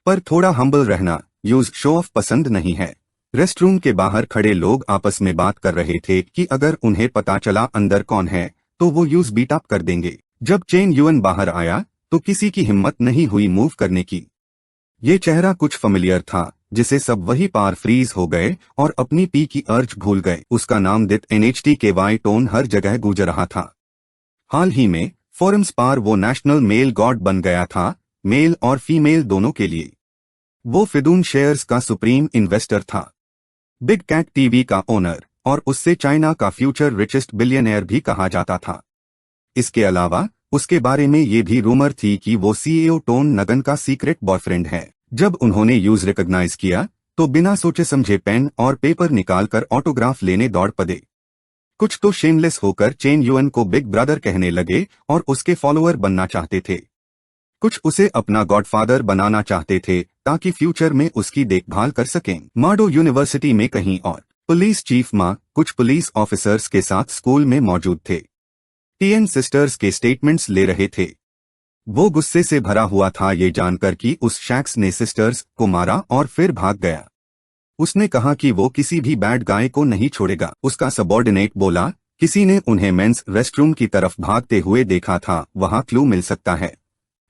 पर थोड़ा हम्बल रहना, यूज शो ऑफ पसंद नहीं है। रेस्टरूम के बाहर खड़े लोग आपस में बात कर रहे थे कि अगर उन्हें पता चला अंदर कौन है तो वो यूज बीट अप कर देंगे। जब चेन युअन बाहर आया तो किसी की हिम्मत नहीं हुई मूव करने की। ये चेहरा कुछ फेमिलियर था, जिसे सब वही पार फ्रीज हो गए और अपनी पी की अर्ज भूल गए। उसका नाम दित NHT के वाई टोन हर जगह गूंज रहा था। हाल ही में फोरम्स पार वो नेशनल मेल गॉड बन गया था, मेल और फीमेल दोनों के लिए। वो फिदून शेयर्स का सुप्रीम इन्वेस्टर था, बिग कैट टीवी का ओनर, और उससे चाइना का फ्यूचर रिचेस्ट बिलियनियर भी कहा जाता था। इसके अलावा उसके बारे में ये भी रूमर थी कि वो CEO टोन नगन का सीक्रेट बॉयफ्रेंड है। जब उन्होंने यूज रिकॉग्नाइज किया तो बिना सोचे समझे पेन और पेपर निकालकर ऑटोग्राफ लेने दौड़ पड़े। कुछ तो शेमलेस होकर चेन युअन को बिग ब्रदर कहने लगे और उसके फॉलोअर बनना चाहते थे। कुछ उसे अपना गॉडफादर बनाना चाहते थे ताकि फ्यूचर में उसकी देखभाल कर सकें। माडो यूनिवर्सिटी में कहीं और पुलिस चीफ माँ कुछ पुलिस ऑफिसर्स के साथ स्कूल में मौजूद थे। टीएन सिस्टर्स के स्टेटमेंट्स ले रहे थे। वो गुस्से से भरा हुआ था ये जानकर कि उस शख्स ने सिस्टर्स को मारा और फिर भाग गया। उसने कहा कि वो किसी भी बैड गाय को नहीं छोड़ेगा। उसका सबॉर्डिनेट बोला, किसी ने उन्हें मेंस रेस्टरूम की तरफ भागते हुए देखा था, वहां क्लू मिल सकता है।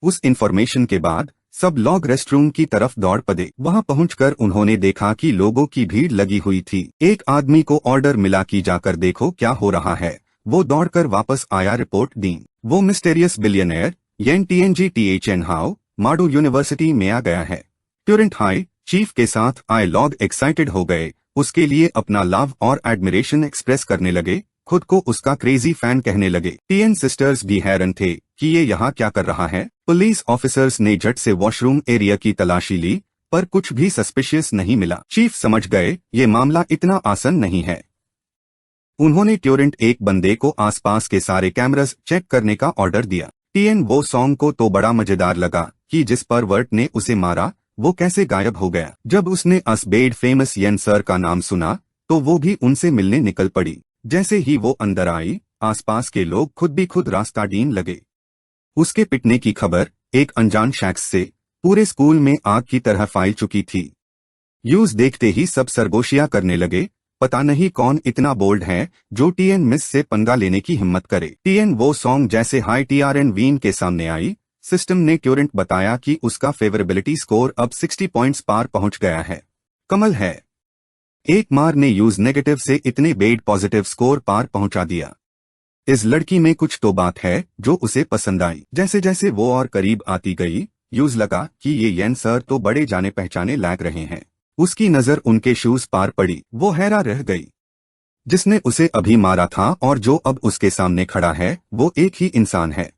उस इन्फॉर्मेशन के बाद सब लोग रेस्टरूम की तरफ दौड़ पड़े। वहां पहुंचकर उन्होंने देखा कि लोगों की भीड़ लगी हुई थी। एक आदमी को ऑर्डर मिला कि जाकर देखो क्या हो रहा है। वो दौड़कर वापस आया, रिपोर्ट दी। वो मिस्टेरियस बिलियनियर येन TNG THN हाउ माडो यूनिवर्सिटी में आ गया है। ट्यूरेंट हाई चीफ के साथ आए लोग एक्साइटेड हो गए, उसके लिए अपना लव और एडमिरेशन एक्सप्रेस करने लगे, खुद को उसका क्रेजी फैन कहने लगे। टीएन सिस्टर्स भी हैरान थे कि ये यहाँ क्या कर रहा है। पुलिस ऑफिसर्स ने झट से वॉशरूम एरिया की तलाशी ली, पर कुछ भी सस्पिशियस नहीं मिला। चीफ समझ गए ये मामला इतना आसान नहीं है। उन्होंने ट्यूरेंट एक बंदे को आसपास के सारे कैमरास चेक करने का ऑर्डर दिया। टीएन वो सॉन्ग को तो बड़ा मजेदार लगा कि जिस पर वर्ट ने उसे मारा वो कैसे गायब हो गया। जब उसने असबेड फेमस येन सर का नाम सुना तो वो भी उनसे मिलने निकल पड़ी। जैसे ही वो अंदर आई, आसपास के लोग खुद भी खुद रास्ता ढूंढने लगे। उसके पिटने की खबर एक अनजान शख्स से पूरे स्कूल में आग की तरह फैल चुकी थी। यूज देखते ही सब सरगोशियां करने लगे, पता नहीं कौन इतना बोल्ड है जो टीएन मिस से पंगा लेने की हिम्मत करे। टीएन वो सॉन्ग जैसे हाई TRN वीन के सामने आई, सिस्टम ने ट्यूरेंट बताया कि उसका फेवरेबिलिटी स्कोर अब 60 पॉइंट्स पार पहुंच गया है। कमल है, एक मार ने यूज नेगेटिव से इतने बेड पॉजिटिव स्कोर पार पहुंचा दिया। इस लड़की में कुछ तो बात है जो उसे पसंद आई। जैसे जैसे वो और करीब आती गई, यूज लगा कि ये येन सर तो बड़े जाने पहचाने लग रहे हैं। उसकी नजर उनके शूज पार पड़ी। वो हैरान रह गई। जिसने उसे अभी मारा था और जो अब उसके सामने खड़ा है वो एक ही इंसान है।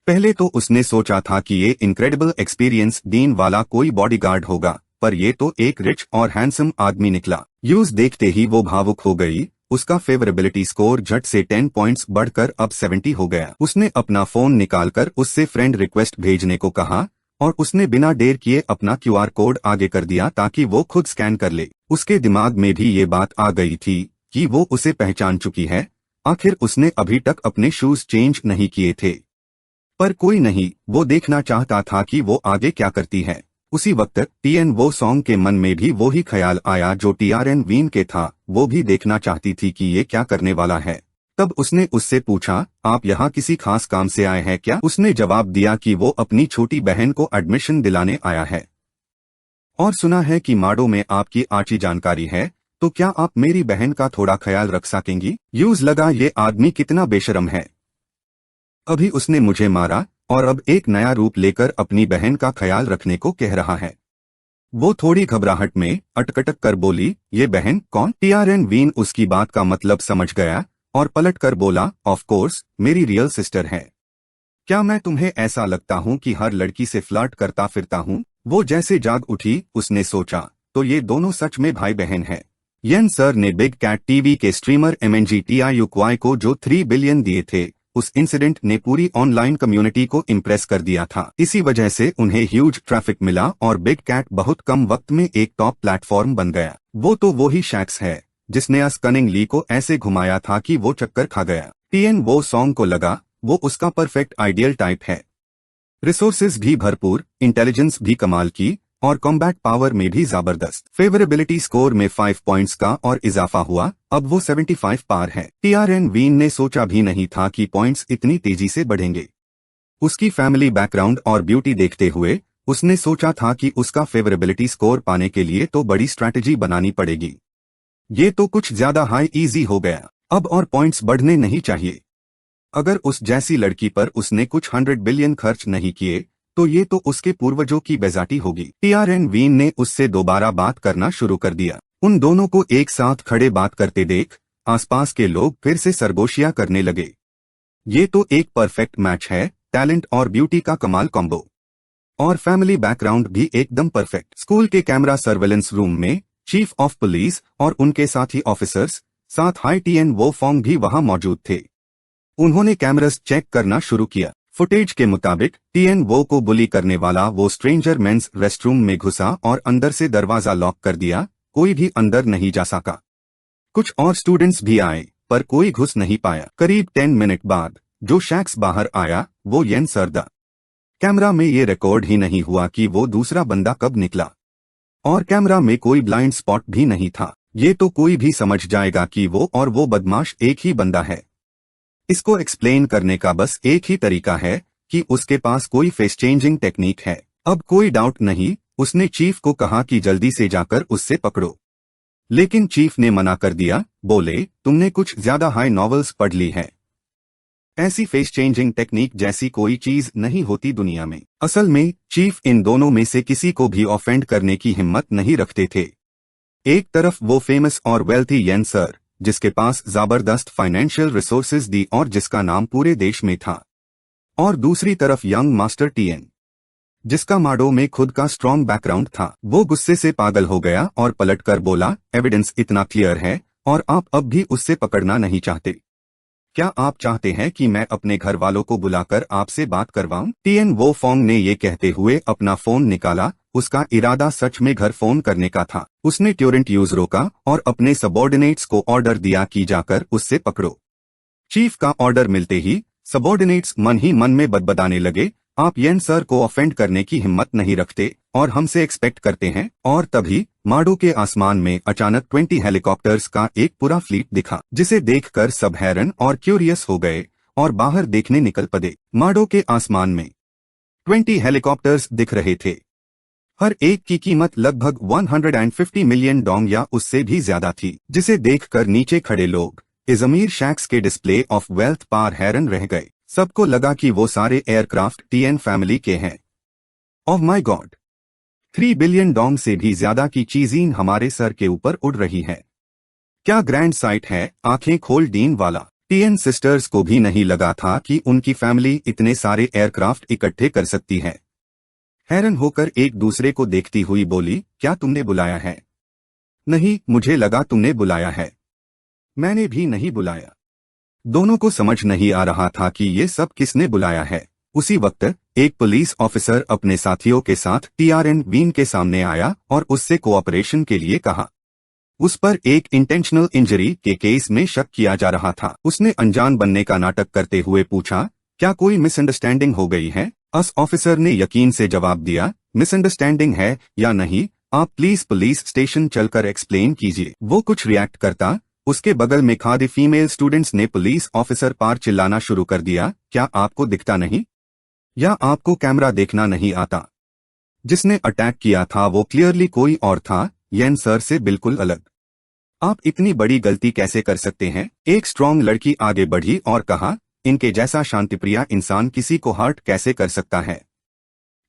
पहले तो उसने सोचा था कि ये इनक्रेडिबल एक्सपीरियंस डीन वाला कोई बॉडीगार्ड होगा, पर ये तो एक रिच और हैंडसम आदमी निकला। यूज देखते ही वो भावुक हो गई। उसका फेवरेबिलिटी स्कोर झट से 10 पॉइंट्स बढ़कर अब 70 हो गया। उसने अपना फोन निकालकर उससे फ्रेंड रिक्वेस्ट भेजने को कहा और उसने बिना देर किए अपना QR कोड आगे कर दिया ताकि वो खुद स्कैन कर ले। उसके दिमाग में भी ये बात आ गई थी कि वो उसे पहचान चुकी है। आखिर उसने अभी तक अपने शूज चेंज नहीं किए थे। पर कोई नहीं, वो देखना चाहता था कि वो आगे क्या करती है। उसी वक्त टीएन वो सॉन्ग के मन में भी वो ही ख्याल आया जो TRN वीन के था। वो भी देखना चाहती थी कि ये क्या करने वाला है। तब उसने उससे पूछा, आप यहाँ किसी खास काम से आए हैं क्या? उसने जवाब दिया कि वो अपनी छोटी बहन को एडमिशन दिलाने आया है और सुना है कि माडो में आपकी अच्छी जानकारी है, तो क्या आप मेरी बहन का थोड़ा ख्याल रख सकेंगी? यूज लगा ये आदमी कितना बेशरम है। अभी उसने मुझे मारा और अब एक नया रूप लेकर अपनी बहन का ख्याल रखने को कह रहा है। वो थोड़ी घबराहट में अटकटक कर बोली, ये बहन कौन? टीआरएन वीन उसकी बात का मतलब समझ गया और पलट कर बोला, ऑफ कोर्स मेरी रियल सिस्टर है। क्या मैं तुम्हें ऐसा लगता हूँ कि हर लड़की से फ्लर्ट करता फिरता हूँ? वो जैसे जाग उठी, उसने सोचा तो ये दोनों सच में भाई बहन है। येन सर ने बिग कैट टीवी के स्ट्रीमर MNGTIUQI को जो 3 बिलियन दिए थे, उस इंसिडेंट ने पूरी ऑनलाइन कम्युनिटी को इम्प्रेस कर दिया था। इसी वजह से उन्हें ह्यूज ट्रैफिक मिला और बिग कैट बहुत कम वक्त में एक टॉप प्लेटफॉर्म बन गया। वो तो वही शैक्स है जिसने अस कनिंग ली को ऐसे घुमाया था कि वो चक्कर खा गया। टीएन वो सॉन्ग को लगा वो उसका परफेक्ट आइडियल टाइप है। रिसोर्सेज भी भरपूर, इंटेलिजेंस भी कमाल की और कॉम्बैट पावर में भी जबरदस्त। फेवरेबिलिटी स्कोर में 5 पॉइंट्स का और इजाफा हुआ, अब वो 75 पार है। टीआरएन वीन ने सोचा भी नहीं था कि पॉइंट्स इतनी तेजी से बढ़ेंगे। उसकी फैमिली बैकग्राउंड और ब्यूटी देखते हुए उसने सोचा था कि उसका फेवरेबिलिटी स्कोर पाने के लिए तो बड़ी स्ट्रैटेजी बनानी पड़ेगी। ये तो कुछ ज्यादा हाई इजी हो गया, अब और पॉइंट्स बढ़ने नहीं चाहिए। अगर उस जैसी लड़की पर उसने कुछ 100 बिलियन खर्च नहीं किए तो ये तो उसके पूर्वजों की बेजाती होगी। टीआरएन वीन ने उससे दोबारा बात करना शुरू कर दिया। उन दोनों को एक साथ खड़े बात करते देख आसपास के लोग फिर से सरगोशियां करने लगे। ये तो एक परफेक्ट मैच है, टैलेंट और ब्यूटी का कमाल कॉम्बो। और फैमिली बैकग्राउंड भी एकदम परफेक्ट। स्कूल के कैमरा सर्वेलेंस रूम में चीफ ऑफ पुलिस और उनके साथी ऑफिसर्स, साथ हाई टीएन वो फॉन्ग भी वहां मौजूद थे। उन्होंने कैमरास चेक करना शुरू किया। फुटेज के मुताबिक टीएन वो को बुली करने वाला वो स्ट्रेंजर मेंस रेस्टरूम में घुसा और अंदर से दरवाजा लॉक कर दिया। कोई भी अंदर नहीं जा सका। कुछ और स्टूडेंट्स भी आए पर कोई घुस नहीं पाया। करीब 10 मिनट बाद जो शख्स बाहर आया वो येन सरदा। कैमरा में ये रिकॉर्ड ही नहीं हुआ कि वो दूसरा बंदा कब निकला, और कैमरा में कोई ब्लाइंड स्पॉट भी नहीं था। ये तो कोई भी समझ जाएगा कि वो और वो बदमाश एक ही बंदा है। इसको एक्सप्लेन करने का बस एक ही तरीका है कि उसके पास कोई फेस चेंजिंग टेक्निक है। अब कोई डाउट नहीं, उसने चीफ को कहा कि जल्दी से जाकर उससे पकड़ो। लेकिन चीफ ने मना कर दिया, बोले तुमने कुछ ज्यादा हाई नॉवेल्स पढ़ ली है, ऐसी फेस चेंजिंग टेक्निक जैसी कोई चीज नहीं होती दुनिया में। असल में चीफ इन दोनों में से किसी को भी ऑफेंड करने की हिम्मत नहीं रखते थे। एक तरफ वो फेमस और वेल्थी येन सर जिसके पास जबरदस्त फाइनेंशियल रिसोर्सेज दी और जिसका नाम पूरे देश में था, और दूसरी तरफ यंग मास्टर टीएन जिसका माडो में खुद का स्ट्रॉन्ग बैकग्राउंड था। वो गुस्से से पागल हो गया और पलटकर बोला, एविडेंस इतना क्लियर है और आप अब भी उससे पकड़ना नहीं चाहते। क्या आप चाहते हैं कि मैं अपने घर वालों को बुलाकर आपसे बात करवाऊं? टीएन वो फोंग ने ये कहते हुए अपना फोन निकाला। उसका इरादा सच में घर फोन करने का था। उसने ट्यूरेंट यूज रोका और अपने सबॉर्डिनेट्स को ऑर्डर दिया कि जाकर उससे पकड़ो। चीफ का ऑर्डर मिलते ही सबॉर्डिनेट्स मन ही मन में बदबदाने लगे, आप येन सर को ऑफेंड करने की हिम्मत नहीं रखते और हमसे एक्सपेक्ट करते हैं। और तभी माडो के आसमान में अचानक 20 हेलीकॉप्टर्स का एक पूरा फ्लीट दिखा, जिसे देखकर सब हैरान और क्यूरियस हो गए और बाहर देखने निकल पड़े। माडो के आसमान में 20 हेलीकॉप्टर्स दिख रहे थे। हर एक की कीमत लगभग 150 मिलियन डोंग या उससे भी ज्यादा थी, जिसे देखकर नीचे खड़े लोग इजमीर शैक्स के डिस्प्ले ऑफ वेल्थ पार हैरान रह गए। सबको लगा कि वो सारे एयरक्राफ्ट टीएन फैमिली के हैं। Oh my God, 3 billion Dong से भी ज्यादा की चीजीन हमारे सर के ऊपर उड़ रही है। क्या ग्रैंड साइट है, आंखें खोल दीन वाला। टीएन सिस्टर्स को भी नहीं लगा था कि उनकी फैमिली इतने सारे एयरक्राफ्ट इकट्ठे कर सकती है। हैरान होकर एक दूसरे को देखती हुई बोली, क्या तुमने बुलाया है? नहीं, मुझे लगा तुमने बुलाया है। मैंने भी नहीं बुलाया। दोनों को समझ नहीं आ रहा था कि ये सब किसने बुलाया है। उसी वक्त एक पुलिस ऑफिसर अपने साथियों के साथ टीआरएन वीन के सामने आया और उससे कोऑपरेशन के लिए कहा। उस पर एक इंटेंशनल इंजरी के केस में शक किया जा रहा था। उसने अनजान बनने का नाटक करते हुए पूछा, क्या कोई मिसअंडरस्टैंडिंग हो गई है? उस ऑफिसर ने यकीन से जवाब दिया, मिसअंडरस्टैंडिंग है या नहीं, आप प्लीज पुलिस स्टेशन चलकर एक्सप्लेन कीजिए। वो कुछ रिएक्ट करता, उसके बगल में खड़े फीमेल स्टूडेंट्स ने पुलिस ऑफिसर पार चिल्लाना शुरू कर दिया, क्या आपको दिखता नहीं, या आपको कैमरा देखना नहीं आता? जिसने अटैक किया था वो क्लियरली कोई और था, येन सर से बिल्कुल अलग। आप इतनी बड़ी गलती कैसे कर सकते हैं? एक स्ट्रॉन्ग लड़की आगे बढ़ी और कहा, इनके जैसा शांतिप्रिय इंसान किसी को हर्ट कैसे कर सकता है?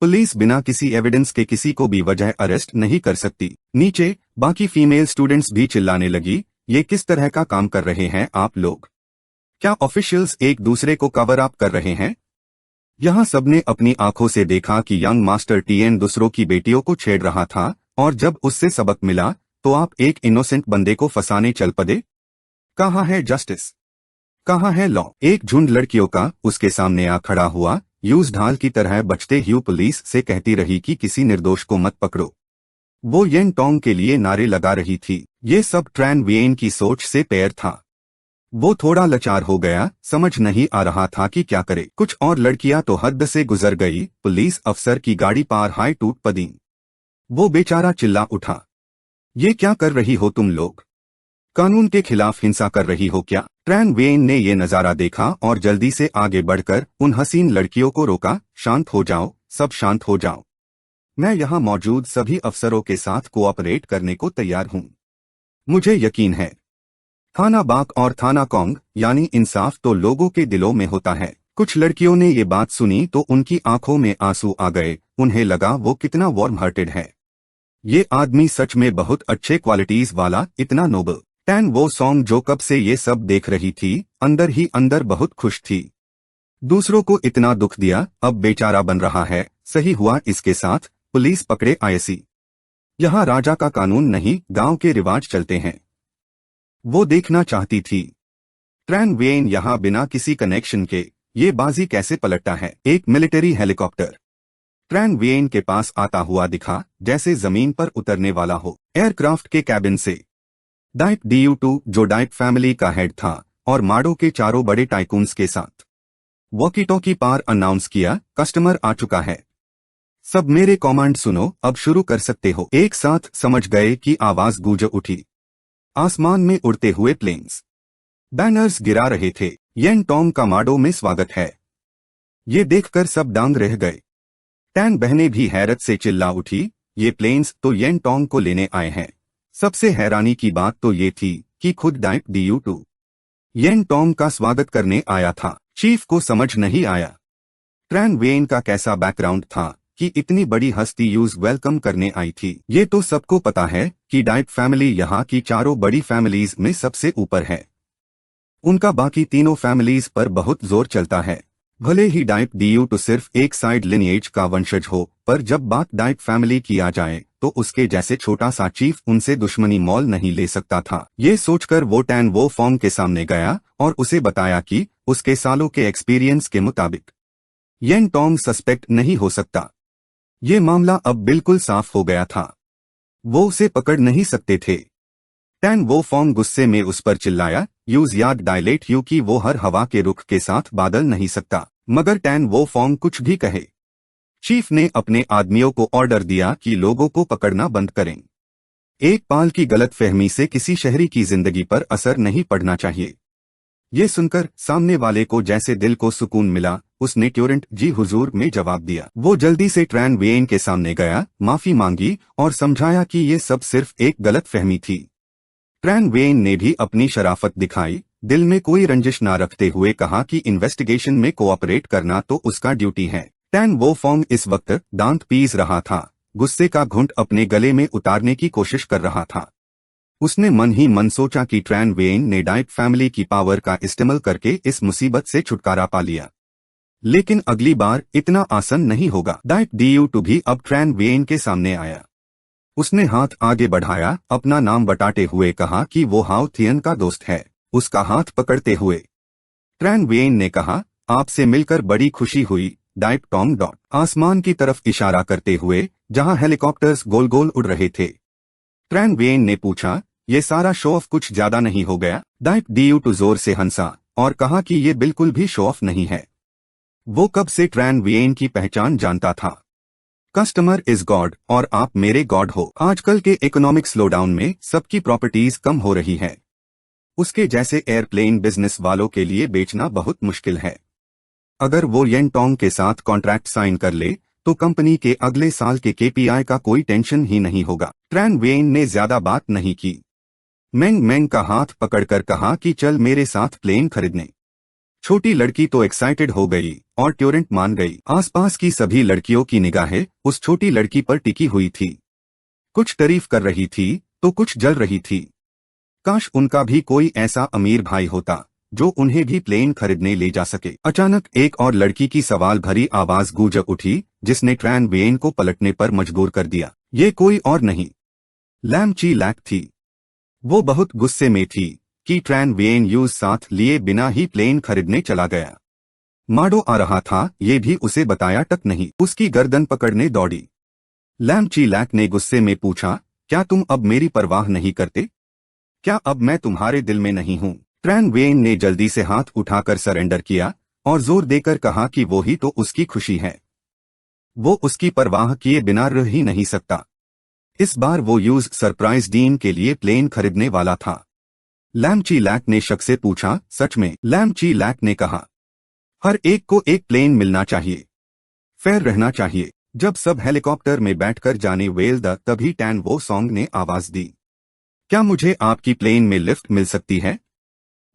पुलिस बिना किसी एविडेंस के किसी को भी वजह अरेस्ट नहीं कर सकती। नीचे बाकी फीमेल स्टूडेंट्स भी चिल्लाने लगी, ये किस तरह का काम कर रहे हैं आप लोग? क्या ऑफिशियल्स एक दूसरे को कवर अप कर रहे हैं? यहाँ सबने अपनी आंखों से देखा कि यंग मास्टर टीएन दूसरों की बेटियों को छेड़ रहा था, और जब उससे सबक मिला तो आप एक इनोसेंट बंदे को फंसाने चल पड़े। कहाँ है जस्टिस? कहाँ है लॉ? एक झुंड लड़कियों का उसके सामने आ खड़ा हुआ, यूज ढाल की तरह बचते हुए पुलिस से कहती रही कि किसी निर्दोष को मत पकड़ो। वो येन टोंग के लिए नारे लगा रही थी। ये सब ट्रैन वियेन की सोच से पैर था। वो थोड़ा लाचार हो गया, समझ नहीं आ रहा था कि क्या करे। कुछ और लड़कियां तो हद से गुजर गई। पुलिस अफसर की गाड़ी पार हाई टूट पड़ी। वो बेचारा चिल्ला उठा, ये क्या कर रही हो तुम लोग? कानून के खिलाफ हिंसा कर रही हो क्या? ट्रैन वियेन ने ये नजारा देखा और जल्दी से आगे बढ़कर उन हसीन लड़कियों को रोका। शांत हो जाओ, सब शांत हो जाओ। मैं यहाँ मौजूद सभी अफसरों के साथ कोऑपरेट करने को तैयार हूँ। मुझे यकीन है थाना बाक और थाना कोंग यानी इंसाफ तो लोगों के दिलों में होता है। कुछ लड़कियों ने ये बात सुनी तो उनकी आंखों में आंसू आ गए। उन्हें लगा वो कितना वार्म हार्टेड है। ये आदमी सच में बहुत अच्छे क्वालिटीज वाला, इतना नोबल। टैन वो सॉन्ग जो कब से ये सब देख रही थी, अंदर ही अंदर बहुत खुश थी। दूसरों को इतना दुख दिया, अब बेचारा बन रहा है। सही हुआ इसके साथ। पुलिस पकड़े आईसी। यहाँ राजा का कानून नहीं, गांव के रिवाज चलते हैं। वो देखना चाहती थी ट्रैन वियेन यहाँ बिना किसी कनेक्शन के ये बाजी कैसे पलटता है। एक मिलिट्री हेलीकॉप्टर ट्रैन वियेन के पास आता हुआ दिखा, जैसे जमीन पर उतरने वाला हो। एयरक्राफ्ट के कैबिन से डाइप DU2 जो डाइप फैमिली का हेड था और माडो के चारों बड़े टाइकून्स के साथ वॉकी टॉकी पार अनाउंस किया, कस्टमर आ चुका है। सब मेरे कमांड सुनो, अब शुरू कर सकते हो। एक साथ समझ गए कि आवाज गूंज उठी। आसमान में उड़ते हुए प्लेन्स बैनर्स गिरा रहे थे। येन टोंग का माडो में स्वागत है। ये देखकर सब दंग रह गए। टैन बहनें भी हैरत से चिल्ला उठी, ये प्लेन्स तो येन टोंग को लेने आए हैं। सबसे हैरानी की बात तो ये थी कि खुद डाइप DU2 येन टोंग का स्वागत करने आया था। चीफ को समझ नहीं आया ट्रैन वियेन का कैसा बैकग्राउंड था कि इतनी बड़ी हस्ती यूज वेलकम करने आई थी। ये तो सबको पता है कि डाइप फैमिली यहाँ की चारों बड़ी फैमिलीज में सबसे ऊपर है। उनका बाकी तीनों फैमिलीज पर बहुत जोर चलता है। भले ही डाइप DU2 सिर्फ एक साइड लिनिएज का वंशज हो, पर जब बात डाइप फैमिली की आ जाए तो उसके जैसे छोटा सा चीफ उनसे दुश्मनी मोल नहीं ले सकता था। ये सोचकर वो टैन वो फॉर्म के सामने गया और उसे बताया कि उसके सालों के एक्सपीरियंस के मुताबिक येन टोंग सस्पेक्ट नहीं हो सकता। ये मामला अब बिल्कुल साफ हो गया था। वो उसे पकड़ नहीं सकते थे। टैन वो फॉर्म गुस्से में उस पर चिल्लाया, यूज याद डायलेट यू कि वो हर हवा के रुख के साथ बादल नहीं सकता। मगर टैन वो फॉर्म कुछ भी कहे, चीफ ने अपने आदमियों को ऑर्डर दिया कि लोगों को पकड़ना बंद करें। एक पाल की गलतफहमी से किसी शहरी की जिंदगी पर असर नहीं पड़ना चाहिए। ये सुनकर सामने वाले को जैसे दिल को सुकून मिला। उसने ट्यूरेंट जी हुजूर में जवाब दिया। वो जल्दी से ट्रैन वियेन के सामने गया, माफी मांगी और समझाया कि ये सब सिर्फ एक गलतफहमी थी। ट्रैन वियेन ने भी अपनी शराफत दिखाई, दिल में कोई रंजिश ना रखते हुए कहा कि इन्वेस्टिगेशन में कोऑपरेट करना तो उसका ड्यूटी है। टैन वो फॉर्म इस वक्त दांत पीस रहा था, गुस्से का घुंट अपने गले में उतारने की कोशिश कर रहा था। उसने मन ही मन सोचा कि ट्रैन वियेन ने डाइप फैमिली की पावर का इस्तेमाल करके इस मुसीबत से छुटकारा पा लिया। लेकिन अगली बार इतना आसान नहीं होगा। डाइप DU2 भी अब ट्रैन वियेन के सामने आया। उसने हाथ आगे बढ़ाया, अपना नाम बताते हुए कहा कि वो हाउ थियन का दोस्त है। उसका हाथ पकड़ते हुए ट्रैन वियेन ने कहा, आपसे मिलकर बड़ी खुशी हुई। डाइप टॉम डॉट आसमान की तरफ इशारा करते हुए जहां हेलीकॉप्टर्स गोल गोल उड़ रहे थे। ट्रैन वियेन ने पूछा, ये सारा शो ऑफ कुछ ज्यादा नहीं हो गया? डाइप DU2 जोर से हंसा और कहा कि ये बिल्कुल भी शो ऑफ नहीं है। वो कब से ट्रैन वियेन की पहचान जानता था। कस्टमर इज गॉड और आप मेरे गॉड हो। आजकल के इकोनॉमिक स्लोडाउन में सबकी प्रॉपर्टीज कम हो रही है। उसके जैसे एयरप्लेन बिजनेस वालों के लिए बेचना बहुत मुश्किल है। अगर वो येन टोंग के साथ कॉन्ट्रैक्ट साइन कर ले तो कंपनी के अगले साल के KPI का कोई टेंशन ही नहीं होगा। ट्रैन वियेन ने ज्यादा बात नहीं की। मेंग मेंग का हाथ पकड़कर कहा कि चल मेरे साथ प्लेन खरीदने। छोटी लड़की तो एक्साइटेड हो गई और ट्यूरेंट मान गई। आसपास की सभी लड़कियों की निगाहें उस छोटी लड़की पर टिकी हुई थी। कुछ तारीफ कर रही थी तो कुछ जल रही थी। काश उनका भी कोई ऐसा अमीर भाई होता जो उन्हें भी प्लेन खरीदने ले जा सके। अचानक एक और लड़की की सवाल भरी आवाज गूंज उठी जिसने ट्रैन वेन को पलटने पर मजबूर कर दिया। ये कोई और नहीं, लैम ची लैक थी। वो बहुत गुस्से में थी कि ट्रैन वेन यूज साथ लिए बिना ही प्लेन खरीदने चला गया। माडो आ रहा था ये भी उसे बताया तक नहीं। उसकी गर्दन पकड़ने दौड़ी। लैम ची लैक ने गुस्से में पूछा, क्या तुम अब मेरी परवाह नहीं करते? क्या अब मैं तुम्हारे दिल में नहीं हूँ? ट्रैन वेन ने जल्दी से हाथ उठाकर सरेंडर किया और जोर देकर कहा कि वो ही तो उसकी खुशी है। वो उसकी परवाह किए बिना रह ही नहीं सकता। इस बार वो यूज सरप्राइज डीन के लिए प्लेन खरीदने वाला था। लैम ची लैक ने शक से पूछा, सच में? लैम ची लैक ने कहा, हर एक को एक प्लेन मिलना चाहिए, फेयर रहना चाहिए। जब सब हेलीकॉप्टर में बैठकर जाने वेल द तभी टैन वो सॉन्ग ने आवाज दी, क्या मुझे आपकी प्लेन में लिफ्ट मिल सकती है?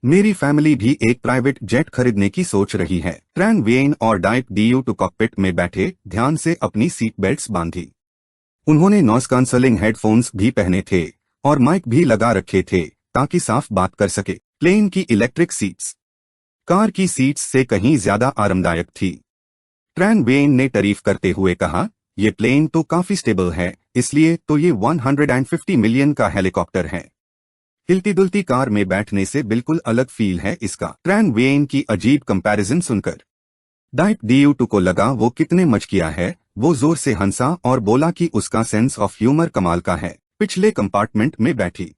मेरी फैमिली भी एक प्राइवेट जेट खरीदने की सोच रही है। ट्रैन वेन और डाइप डीयू टू कॉकपिट में बैठे ध्यान से अपनी सीट बेल्ट्स बांधी। उन्होंने नॉइस कैंसलिंग हेडफोन्स भी पहने थे और माइक भी लगा रखे थे ताकि साफ बात कर सके। प्लेन की इलेक्ट्रिक सीट्स कार की सीट्स से कहीं ज्यादा आरामदायक थी। ट्रैन वेन ने तारीफ करते हुए कहा, ये प्लेन तो काफी स्टेबल है, इसलिए तो ये 150 मिलियन का हेलीकॉप्टर है। हिलती डुलती कार में बैठने से बिल्कुल अलग फील है इसका। ट्रैन वेन की अजीब कंपैरिजन सुनकर डाइप डीयू टू को लगा वो कितने मचकिया है। वो जोर से हंसा और बोला कि उसका सेंस ऑफ ह्यूमर कमाल का है। पिछले कंपार्टमेंट में बैठी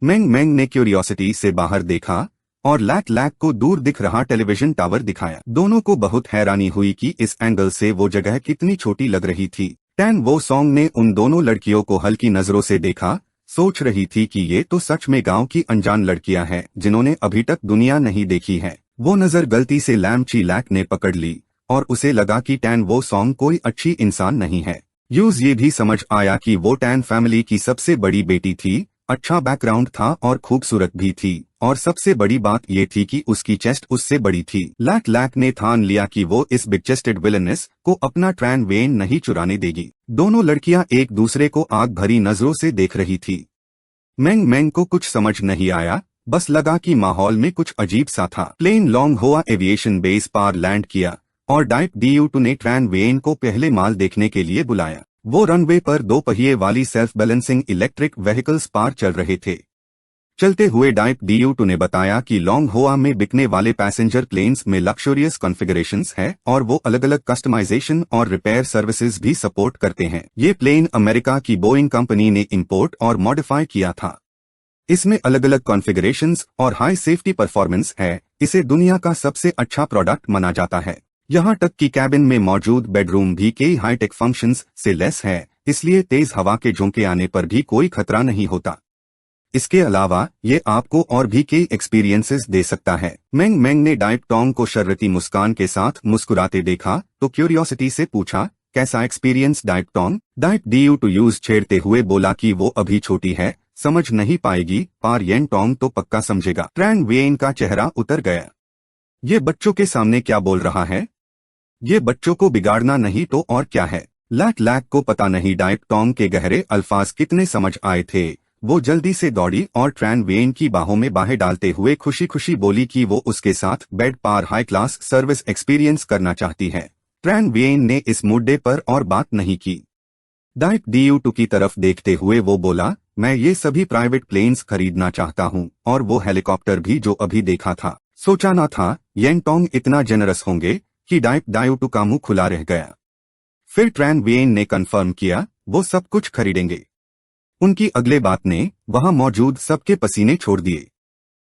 मेंग मेंग ने क्यूरियोसिटी से बाहर देखा और लैक लैक को दूर दिख रहा टेलीविजन टावर दिखाया। दोनों को बहुत हैरानी हुई कि इस एंगल से वो जगह कितनी छोटी लग रही थी। टैन वो सॉन्ग ने उन दोनों लड़कियों को हल्की नजरों से देखा, सोच रही थी कि ये तो सच में गांव की अनजान लड़कियां हैं जिन्होंने अभी तक दुनिया नहीं देखी है। वो नजर गलती से लैम ची लैक ने पकड़ ली और उसे लगा कि टैन वो सॉन्ग कोई अच्छी इंसान नहीं है। यूज ये भी समझ आया कि वो टैन फैमिली की सबसे बड़ी बेटी थी। अच्छा बैकग्राउंड था और खूबसूरत भी थी और सबसे बड़ी बात ये थी कि उसकी चेस्ट उससे बड़ी थी। लैक लैक ने ठान लिया कि वो इस बिग चेस्टेड विलनेस को अपना ट्रैन वेन नहीं चुराने देगी। दोनों लड़कियां एक दूसरे को आग भरी नजरों से देख रही थी। मेंग मेंग को कुछ समझ नहीं आया, बस लगा कि माहौल में कुछ अजीब सा था। प्लेन लॉन्ग होआ एविएशन बेस पर लैंड किया और डाइप डीयू टू ने ट्रैन वेन को पहले माल देखने के लिए बुलाया। वो रनवे पर 2 पहिए वाली सेल्फ बैलेंसिंग इलेक्ट्रिक व्हीकल्स पार चल रहे थे। चलते हुए डाइप डीयू टू ने बताया कि लॉन्ग होआ में बिकने वाले पैसेंजर प्लेन्स में लक्सुरियस कॉन्फ़िगरेशंस है और वो अलग अलग कस्टमाइजेशन और रिपेयर सर्विसेज भी सपोर्ट करते हैं। ये प्लेन अमेरिका की बोइंग कंपनी ने इंपोर्ट और मॉडिफाई किया था। इसमें अलग अलग कॉन्फ़िगरेशंस और हाई सेफ्टी परफॉर्मेंस है। इसे दुनिया का सबसे अच्छा प्रोडक्ट माना जाता है। यहाँ तक कि कैबिन में मौजूद बेडरूम भी कई हाईटेक फंक्शंस से लेस है, इसलिए तेज हवा के झोंके आने पर भी कोई खतरा नहीं होता। इसके अलावा ये आपको और भी कई एक्सपीरियंसेस दे सकता है। मेंग मेंग ने डाइप टोंग को शर्रती मुस्कान के साथ मुस्कुराते देखा तो क्यूरियोसिटी से पूछा, कैसा एक्सपीरियंस डाइप टोंग? डाइप डीयू टू यूज छेड़ते हुए बोला कि वो अभी छोटी है, समझ नहीं पाएगी, पर येन टोंग तो पक्का समझेगा। ट्रैन वेन का चेहरा उतर गया। ये बच्चों के सामने क्या बोल रहा है? ये बच्चों को बिगाड़ना नहीं तो और क्या है। लैक लैक को पता नहीं डाइप टोंग के गहरे अल्फाज कितने समझ आए थे। वो जल्दी से दौड़ी और ट्रैन वेन की बाहों में बाहें डालते हुए खुशी खुशी बोली कि वो उसके साथ बेड पार हाई क्लास सर्विस एक्सपीरियंस करना चाहती है। ट्रैन वेन ने इस मुद्दे पर और बात नहीं की। डाइप डीयू टू की तरफ देखते हुए वो बोला, मैं ये सभी प्राइवेट प्लेन्स खरीदना चाहता हूँ और वो हेलीकॉप्टर भी जो अभी देखा था। सोचा ना था येन टोंग इतना जेनरस होंगे कि डाइप डीयू टू का मुंह खुला रह गया। फिर ट्रैन वेन ने कंफर्म किया वो सब कुछ खरीदेंगे। उनकी अगले बात ने वहां मौजूद सबके पसीने छोड़ दिए।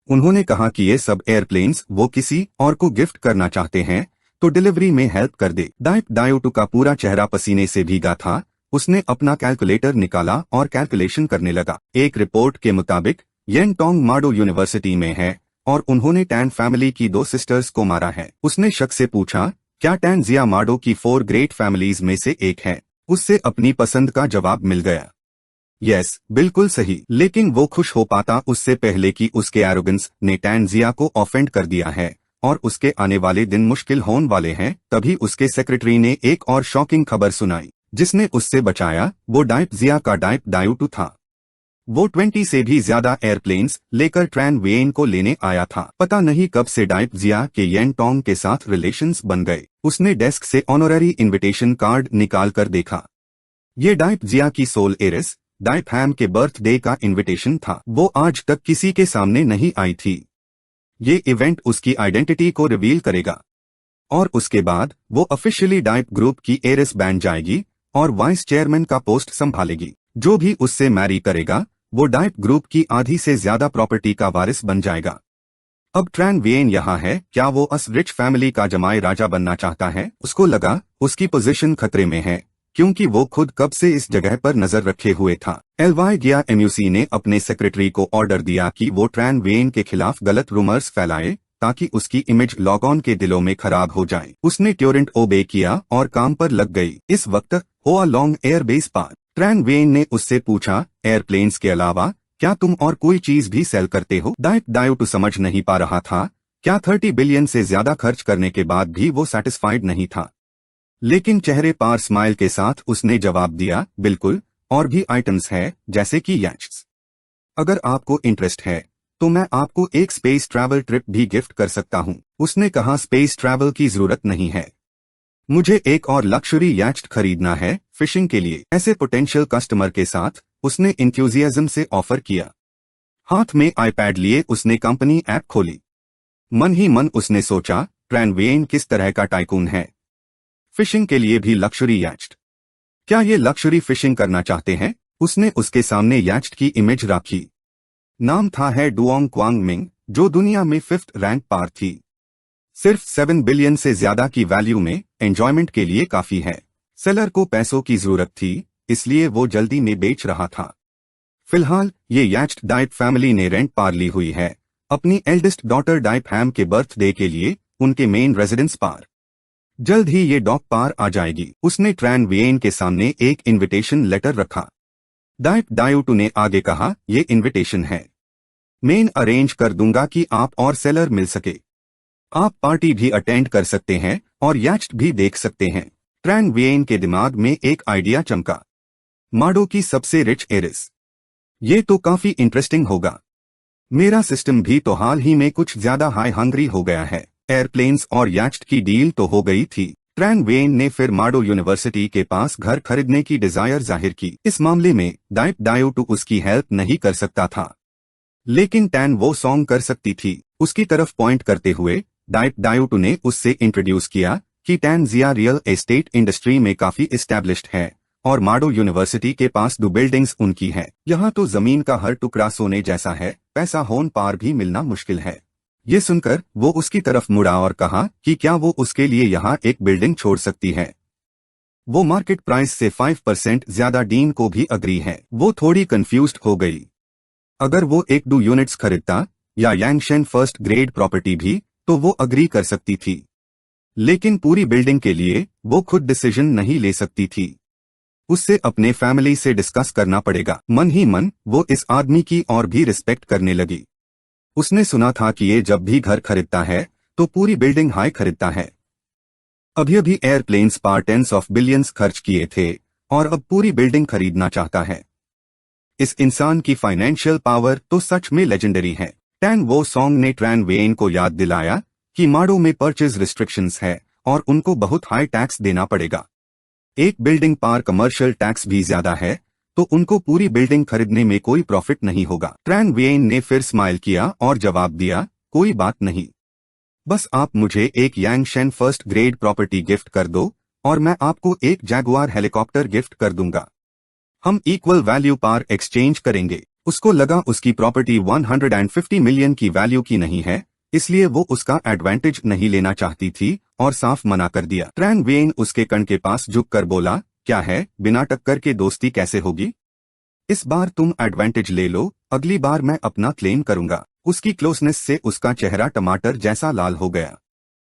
उन्होंने कहा कि ये सब एयरप्लेन्स वो किसी और को गिफ्ट करना चाहते हैं तो डिलीवरी में हेल्प कर दे। डाइप डीयू टू का पूरा चेहरा पसीने से भीगा था। उसने अपना कैलकुलेटर निकाला और कैलकुलेशन करने लगा। एक रिपोर्ट के मुताबिक येन टोंग माडो यूनिवर्सिटी में है और उन्होंने टैन फैमिली की 2 सिस्टर्स को मारा है। उसने शक से पूछा, क्या टैन जिया माडो की 4 ग्रेट फैमिलीज में से एक है? उससे अपनी पसंद का जवाब मिल गया। यस, बिल्कुल सही। लेकिन वो खुश हो पाता उससे पहले कि उसके एरोगेंस ने टैन जिया को ऑफेंड कर दिया है और उसके आने वाले दिन मुश्किल होने वाले हैं। तभी उसके सेक्रेटरी ने एक और शॉकिंग खबर सुनाई। जिसने उससे बचाया वो डाइप जिया का डाइप डायूटू था। वो 20 से भी ज्यादा एयरप्लेन्स लेकर ट्रैन वेन को लेने आया था। पता नहीं कब से डाइप जिया के येन टोंग के साथ रिलेशंस बन गए। उसने डेस्क से ऑनररी इनविटेशन कार्ड निकाल कर देखा। ये डाइप जिया की सोल एरिस डाइप हैम के बर्थडे का इनविटेशन था। वो आज तक किसी के सामने नहीं आई थी। ये इवेंट उसकी आइडेंटिटी को रिवील करेगा और उसके बाद वो ऑफिशियली डाइप ग्रुप की एरिस बन जाएगी और वाइस चेयरमैन का पोस्ट संभालेगी। जो भी उससे मैरी करेगा वो डाइप ग्रुप की आधी से ज्यादा प्रॉपर्टी का वारिस बन जाएगा। अब ट्रैन वेन यहाँ है। क्या वो अस रिच फैमिली का जमाई राजा बनना चाहता है? उसको लगा उसकी पोजीशन खतरे में है क्योंकि वो खुद कब से इस जगह पर नजर रखे हुए था। एलवाई गिया एमयूसी ने अपने सेक्रेटरी को ऑर्डर दिया कि वो ट्रैन वेन के खिलाफ गलत रूमर्स फैलाए ताकि उसकी इमेज लॉगऑन के दिलों में खराब हो जाए। उसने ट्योरेंट ओबे किया और काम पर लग गई। इस वक्त होआ लॉन्ग एयरबेस पर ट्रैन वेन ने उससे पूछा, एयरप्लेन्स के अलावा क्या तुम और कोई चीज भी सेल करते हो? डाइप डायूटू समझ नहीं पा रहा था। क्या 30 बिलियन से ज्यादा खर्च करने के बाद भी वो सेटिस्फाइड नहीं था। लेकिन चेहरे पर स्माइल के साथ उसने जवाब दिया, बिल्कुल, और भी आइटम्स है जैसे कि याchts। अगर आपको इंटरेस्ट है तो मैं आपको एक स्पेस ट्रैवल ट्रिप भी गिफ्ट कर सकता हूं। उसने कहा, स्पेस ट्रैवल की जरूरत नहीं है, मुझे एक और लक्जरी याcht खरीदना है फिशिंग के लिए। ऐसे पोटेंशियल कस्टमर के साथ उसने इंथ्यूजियाज्म से ऑफर किया। हाथ में आईपैड लिए उसने कंपनी ऐप खोली। मन ही मन उसने सोचा, ट्रैन वेन किस तरह का टाइकून है, फिशिंग के लिए भी लक्जरी याcht। क्या ये लक्जरी फिशिंग करना चाहते हैं? उसने उसके सामने याcht की इमेज रखी। नाम था है डुओंग क्वांग मिंग, जो दुनिया में 5th रैंक पर थी। सिर्फ 7 बिलियन से ज्यादा की वैल्यू में एंजॉयमेंट के लिए काफी है। सेलर को पैसों की जरूरत थी इसलिए वो जल्दी में बेच रहा था। फिलहाल ये याcht डाइप फैमिली ने रेंट पर ली हुई है अपनी एल्डेस्ट डॉटर डाइप हैम के बर्थडे के लिए उनके मेन रेजिडेंस पर। जल्द ही ये डॉक पार आ जाएगी। उसने ट्रैन वेन के सामने एक इनविटेशन लेटर रखा। डाइप डायूटू ने आगे कहा, ये इनविटेशन है, मेन अरेंज कर दूंगा कि आप और सेलर मिल सके। आप पार्टी भी अटेंड कर सकते हैं और याcht भी देख सकते हैं। ट्रैन वेन के दिमाग में एक आइडिया चमका, माडो की सबसे रिच एरिस, ये तो काफी इंटरेस्टिंग होगा। मेरा सिस्टम भी तो हाल ही में कुछ ज्यादा हाई हंग्री हो गया है। एयरप्लेन्स और याcht की डील तो हो गई थी। ट्रैन वेन ने फिर माडो यूनिवर्सिटी के पास घर खरीदने की डिजायर जाहिर की। इस मामले में डाइप डायूटू उसकी हेल्प नहीं कर सकता था, लेकिन टैन वो सॉन्ग कर सकती थी। उसकी तरफ पॉइंट करते हुए डाइप डायूटू ने उससे इंट्रोड्यूस किया कि टैन जिया रियल एस्टेट इंडस्ट्री में काफी एस्टैब्लिश्ड है और माडो यूनिवर्सिटी के पास 2 बिल्डिंग्स उनकी है। यहाँ तो जमीन का हर टुकड़ा सोने जैसा है, पैसा होन पार भी मिलना मुश्किल है। ये सुनकर वो उसकी तरफ मुड़ा और कहा कि क्या वो उसके लिए यहाँ एक बिल्डिंग छोड़ सकती है। वो मार्केट प्राइस से 5% ज्यादा डीन को भी अग्री है। वो थोड़ी कंफ्यूज्ड हो गई। अगर वो 1-2 यूनिट्स खरीदता या यांगशेन फर्स्ट ग्रेड प्रॉपर्टी भी तो वो अग्री कर सकती थी, लेकिन पूरी बिल्डिंग के लिए वो खुद डिसीजन नहीं ले सकती थी। उससे अपने फैमिली से डिस्कस करना पड़ेगा। मन ही मन वो इस आदमी की और भी रिस्पेक्ट करने लगी। उसने सुना था कि ये जब भी घर खरीदता है तो पूरी बिल्डिंग हाई खरीदता है। अभी अभी एयरप्लेन्स पर टेंस ऑफ बिलियंस खर्च किए थे और अब पूरी बिल्डिंग खरीदना चाहता है। इस इंसान की फाइनेंशियल पावर तो सच में लेजेंडरी है। टैन वो सॉन्ग ने ट्रैन वेन को याद दिलाया कि माडो में परचेज रिस्ट्रिक्शंस है और उनको बहुत हाई टैक्स देना पड़ेगा। एक बिल्डिंग पर कमर्शियल टैक्स भी ज्यादा है तो उनको पूरी बिल्डिंग खरीदने में कोई प्रॉफिट नहीं होगा। ट्रैन वेन ने फिर स्माइल किया और जवाब दिया, कोई बात नहीं, बस आप मुझे एक यांगशेन फर्स्ट ग्रेड प्रॉपर्टी गिफ्ट कर दो और मैं आपको एक जैगुआर हेलीकॉप्टर गिफ्ट कर दूंगा। हम इक्वल वैल्यू पर एक्सचेंज करेंगे। उसको लगा उसकी प्रॉपर्टी 150 मिलियन की वैल्यू की नहीं है, इसलिए वो उसका एडवांटेज नहीं लेना चाहती थी और साफ मना कर दिया। ट्रैन वेन उसके कण के पास झुककर बोला, क्या है, बिना टक्कर के दोस्ती कैसे होगी? इस बार तुम एडवांटेज ले लो, अगली बार मैं अपना क्लेम करूंगा। उसकी क्लोजनेस से उसका चेहरा टमाटर जैसा लाल हो गया।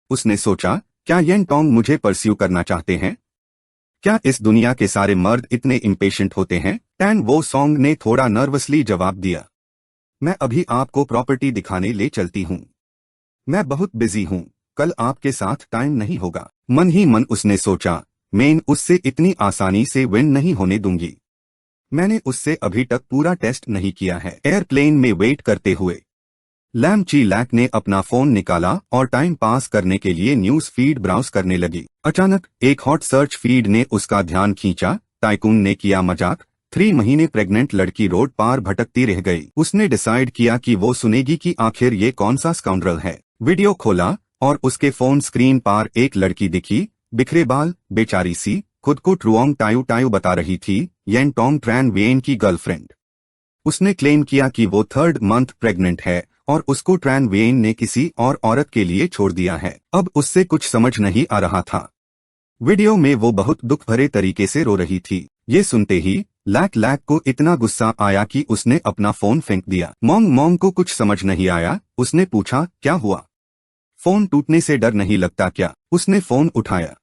उसने सोचा, क्या येन टोंग मुझे परस्यू करना चाहते हैं? क्या इस दुनिया के सारे मर्द इतने इम्पेशेंट होते हैं? टैन वो सॉन्ग ने थोड़ा नर्वसली जवाब दिया, मैं अभी आपको प्रॉपर्टी दिखाने ले चलती हूँ। मैं बहुत बिजी हूँ, कल आपके साथ टाइम नहीं होगा। मन ही मन उसने सोचा, मैं उससे इतनी आसानी से विन नहीं होने दूंगी। मैंने उससे अभी तक पूरा टेस्ट नहीं किया है। एयरप्लेन में वेट करते हुए लैम ची लैक ने अपना फोन निकाला और टाइम पास करने के लिए न्यूज फीड ब्राउज करने लगी। अचानक एक हॉट सर्च फीड ने उसका ध्यान खींचा। टाइकून ने किया मजाक। 3 महीने प्रेग्नेंट लड़की रोड पार भटकती रह गई। उसने डिसाइड किया कि वो सुनेगी कि आखिर ये कौन सा स्काउंड्रल है। वीडियो खोला और उसके फोन स्क्रीन पर एक लड़की दिखी, बिखरे बाल, बेचारी सी, खुद को ट्रुओंग टायू टायू बता रही थी, येन टोंग ट्रैन वेन की गर्लफ्रेंड। उसने क्लेम किया कि वो 3rd मंथ प्रेग्नेंट है और उसको ट्रैन वेन ने किसी और औरत के लिए छोड़ दिया है। अब उससे कुछ समझ नहीं आ रहा था। वीडियो में वो बहुत दुख भरे तरीके से रो रही थी। ये सुनते ही लैक लैक को इतना गुस्सा आया कि उसने अपना फोन फेंक दिया। मोंग मोंग को कुछ समझ नहीं आया। उसने पूछा, क्या हुआ? फोन टूटने से डर नहीं लगता क्या? उसने फोन उठाया।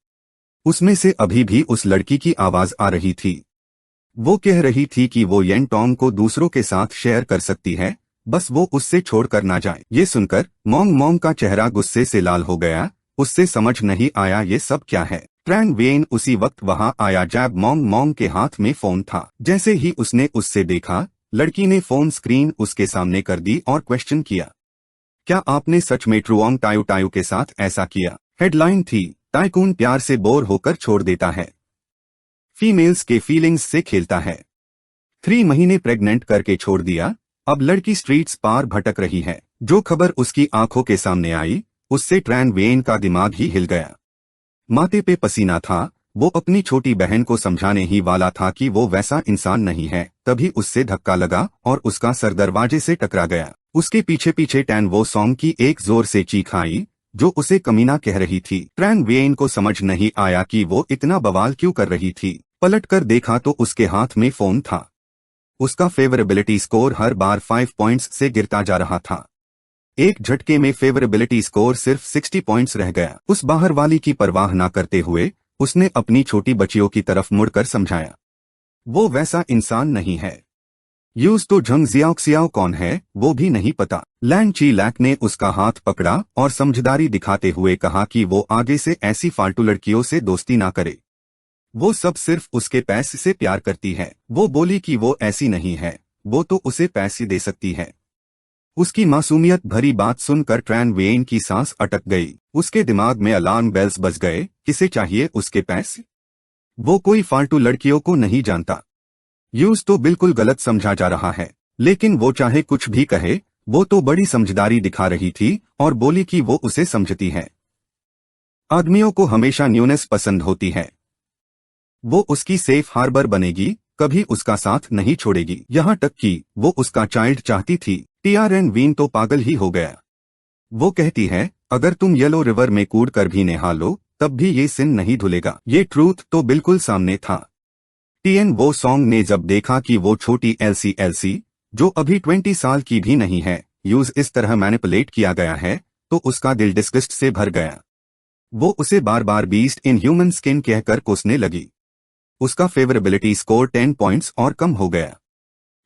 उसमें से अभी भी उस लड़की की आवाज आ रही थी। वो कह रही थी कि वो येन टोंग को दूसरों के साथ शेयर कर सकती है, बस वो उससे छोड़कर ना जाए। ये सुनकर मोंग मोंग का चेहरा गुस्से से लाल हो गया। उससे समझ नहीं आया ये सब क्या है। ट्रैन वेन उसी वक्त वहां आया जब मोंग मोंग के हाथ में फोन था। जैसे ही उसने उससे देखा, लड़की ने फोन स्क्रीन उसके सामने कर दी और क्वेश्चन किया, क्या आपने सच में ट्रुओंग टायू टायू के साथ ऐसा किया? हेडलाइन थी, टाइकून प्यार से बोर होकर छोड़ देता है, फीमेल्स के फीलिंग्स से खेलता है। 3 महीने प्रेग्नेंट करके छोड़ दिया, अब लड़की स्ट्रीट्स पार भटक रही है। जो खबर उसकी आंखों के सामने आई, उससे ट्रैन वेन का दिमाग ही हिल गया। माथे पे पसीना था। वो अपनी छोटी बहन को समझाने ही वाला था कि वो वैसा इंसान नहीं है, तभी उससे धक्का लगा और उसका सर दरवाजे से टकरा गया। उसके पीछे पीछे टैन वो सॉन्ग की एक जोर से चीख आई, जो उसे कमीना कह रही थी। ट्रैन वेन को समझ नहीं आया कि वो इतना बवाल क्यों कर रही थी। पलट कर देखा तो उसके हाथ में फोन था। उसका फेवरेबिलिटी स्कोर हर बार 5 पॉइंट्स से गिरता जा रहा था। एक झटके में फेवरेबिलिटी स्कोर सिर्फ 60 पॉइंट्स रह गया। उस बाहर वाली की परवाह न करते हुए उसने अपनी छोटी बच्चियों की तरफ मुड़कर समझाया, वो वैसा इंसान नहीं है। यूज तो झंग जियाओ कौन है वो भी नहीं पता। लैंग ची लैक ने उसका हाथ पकड़ा और समझदारी दिखाते हुए कहा कि वो आगे से ऐसी फालतू लड़कियों से दोस्ती ना करे। वो सब सिर्फ उसके पैसे से प्यार करती है। वो बोली कि वो ऐसी नहीं है, वो तो उसे पैसे दे सकती है। उसकी मासूमियत भरी बात सुनकर ट्रैन वेन की सांस अटक गई। उसके दिमाग में अलार्म बेल्स बज गए। किसे चाहिए उसके पैसे? वो कोई फालतू लड़कियों को नहीं जानता। यूज तो बिल्कुल गलत समझा जा रहा है, लेकिन वो चाहे कुछ भी कहे, वो तो बड़ी समझदारी दिखा रही थी और बोली कि वो उसे समझती है। आदमियों को हमेशा न्यूनेस पसंद होती है। वो उसकी सेफ हार्बर बनेगी, कभी उसका साथ नहीं छोड़ेगी। यहाँ तक कि वो उसका चाइल्ड चाहती थी। ट्रैन वेन तो पागल ही हो गया। वो कहती है, अगर तुम येलो रिवर में कूद कर भी नहा लो तब भी ये सिन नहीं धुलेगा। ये ट्रूथ तो बिल्कुल सामने था। टीएन वो सॉन्ग ने जब देखा कि वो छोटी एलसी जो अभी 20 साल की भी नहीं है, यूज इस तरह मैनिपुलेट किया गया है, तो उसका दिल डिस्गस्ट से भर गया। वो उसे बार बार बीस्ट इन ह्यूमन स्किन कहकर कोसने लगी। उसका फेवरेबिलिटी स्कोर 10 पॉइंट्स और कम हो गया।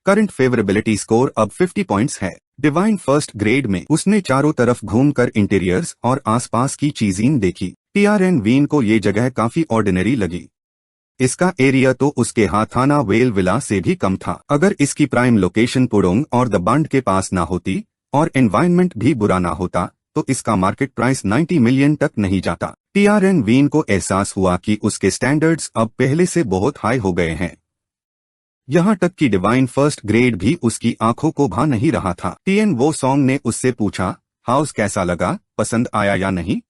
करंट फेवरेबिलिटी स्कोर अब 50 पॉइंट्स है। डिवाइन फर्स्ट ग्रेड में उसने चारों तरफ घूमकर इंटीरियर्स और आसपास की चीजें देखी। ट्रैन वेन को ये जगह काफी ऑर्डिनरी लगी। इसका एरिया तो उसके हाथाना वेल विला से भी कम था। अगर इसकी प्राइम लोकेशन पुडोंग और द बंड के पास ना होती और एनवायरनमेंट भी बुरा ना होता, तो इसका मार्केट प्राइस 90 मिलियन तक नहीं जाता। ट्रैन वेन को एहसास हुआ कि उसके स्टैंडर्ड्स अब पहले से बहुत हाई हो गए हैं। यहाँ तक कि डिवाइन फर्स्ट ग्रेड भी उसकी आंखों को भा नहीं रहा था। टीएन वो सॉन्ग ने उससे पूछा, हाउस कैसा लगा, पसंद आया या नहीं?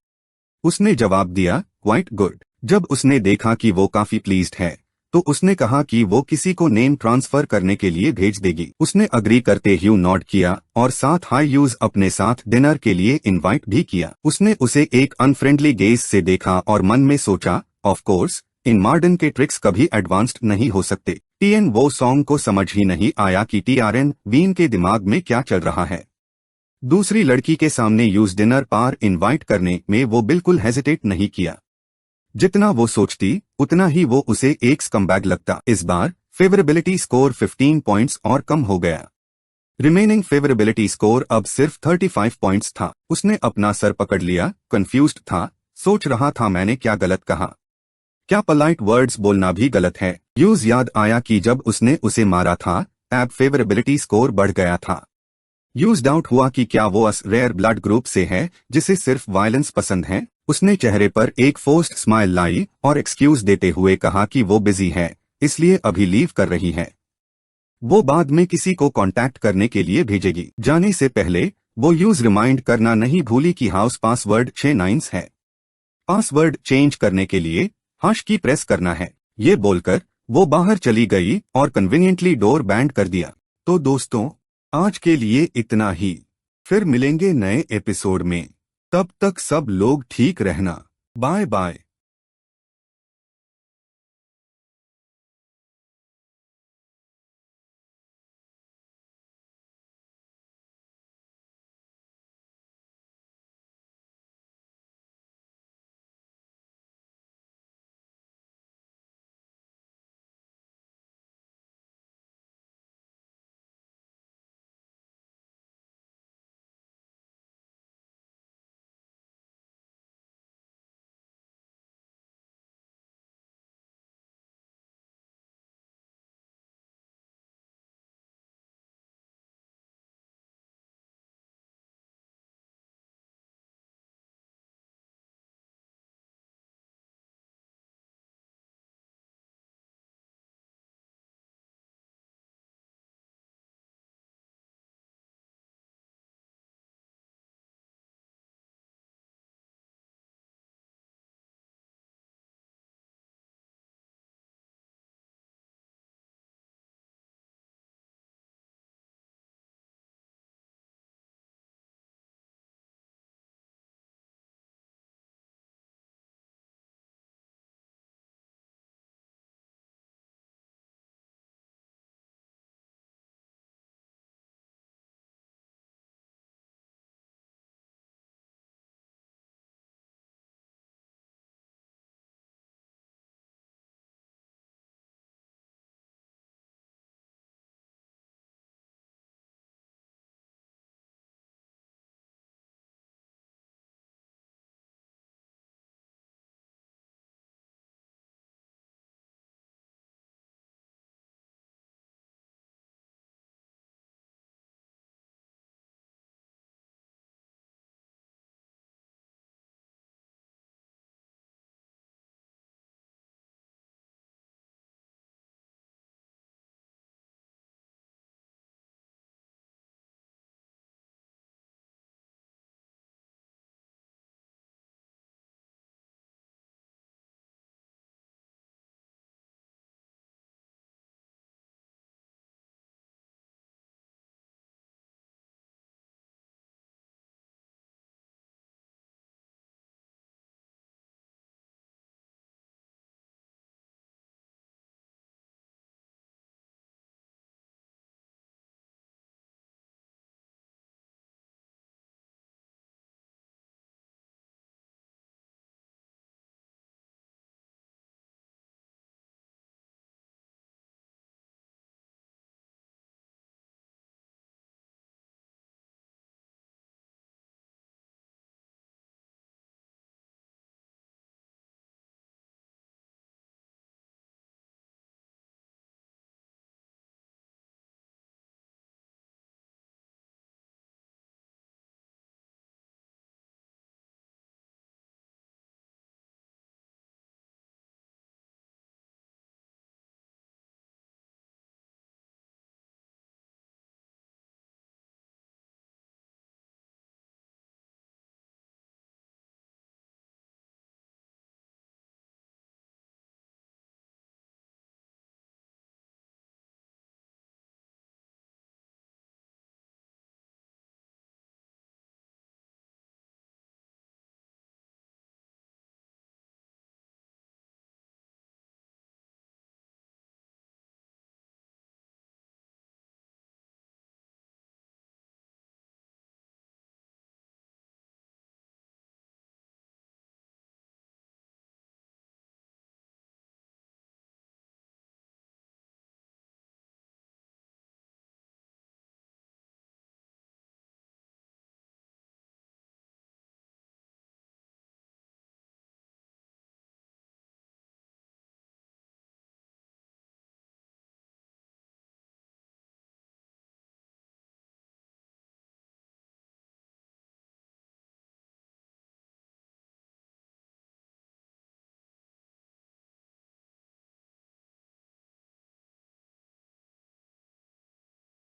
उसने जवाब दिया, क्वाइट गुड। जब उसने देखा कि वो काफी प्लीज्ड है, तो उसने कहा कि वो किसी को नेम ट्रांसफर करने के लिए भेज देगी। उसने अग्री करते ह्यू नॉड किया और साथ हाई यूज अपने साथ डिनर के लिए इनवाइट भी किया। उसने उसे एक अनफ्रेंडली गेज से देखा और मन में सोचा, ऑफ कोर्स इन मॉडर्न के ट्रिक्स कभी एडवांस्ड नहीं हो सकते। टीएन वो सॉन्ग को समझ ही नहीं आया कि ट्रैन वेन के दिमाग में क्या चल रहा है। दूसरी लड़की के सामने यूज डिनर पार इनवाइट करने में वो बिल्कुल हेजिटेट नहीं किया। जितना वो सोचती उतना ही वो उसे एक स्कम्बैग लगता। इस बार फेवरेबिलिटी स्कोर 15 पॉइंट्स और कम हो गया। रिमेनिंग फेवरेबिलिटी स्कोर अब सिर्फ 35 पॉइंट्स था। उसने अपना सर पकड़ लिया, कंफ्यूज्ड था, सोच रहा था मैंने क्या गलत कहा, क्या पोलाइट वर्ड्स बोलना भी गलत है। यूज याद आया कि जब उसने उसे मारा था एब फेवरेबिलिटी स्कोर बढ़ गया था। यूज डाउट हुआ कि क्या वो अस रेयर ब्लड ग्रुप से है जिसे सिर्फ वायलेंस पसंद है। उसने चेहरे पर एक फोर्स्ड स्माइल लाई और एक्सक्यूज देते हुए कहा कि वो बिजी है, इसलिए अभी लीव कर रही है। वो बाद में किसी को कांटेक्ट करने के लिए भेजेगी। जाने से पहले वो यूज रिमाइंड करना नहीं भूली कि हाउस पासवर्ड 6 9 है। पासवर्ड चेंज करने के लिए हाश की प्रेस करना है। ये बोलकर वो बाहर चली गई और कन्वीनियंटली डोर बैंड कर दिया। तो दोस्तों, आज के लिए इतना ही। फिर मिलेंगे नए एपिसोड में। तब तक सब लोग ठीक रहना। Bye bye.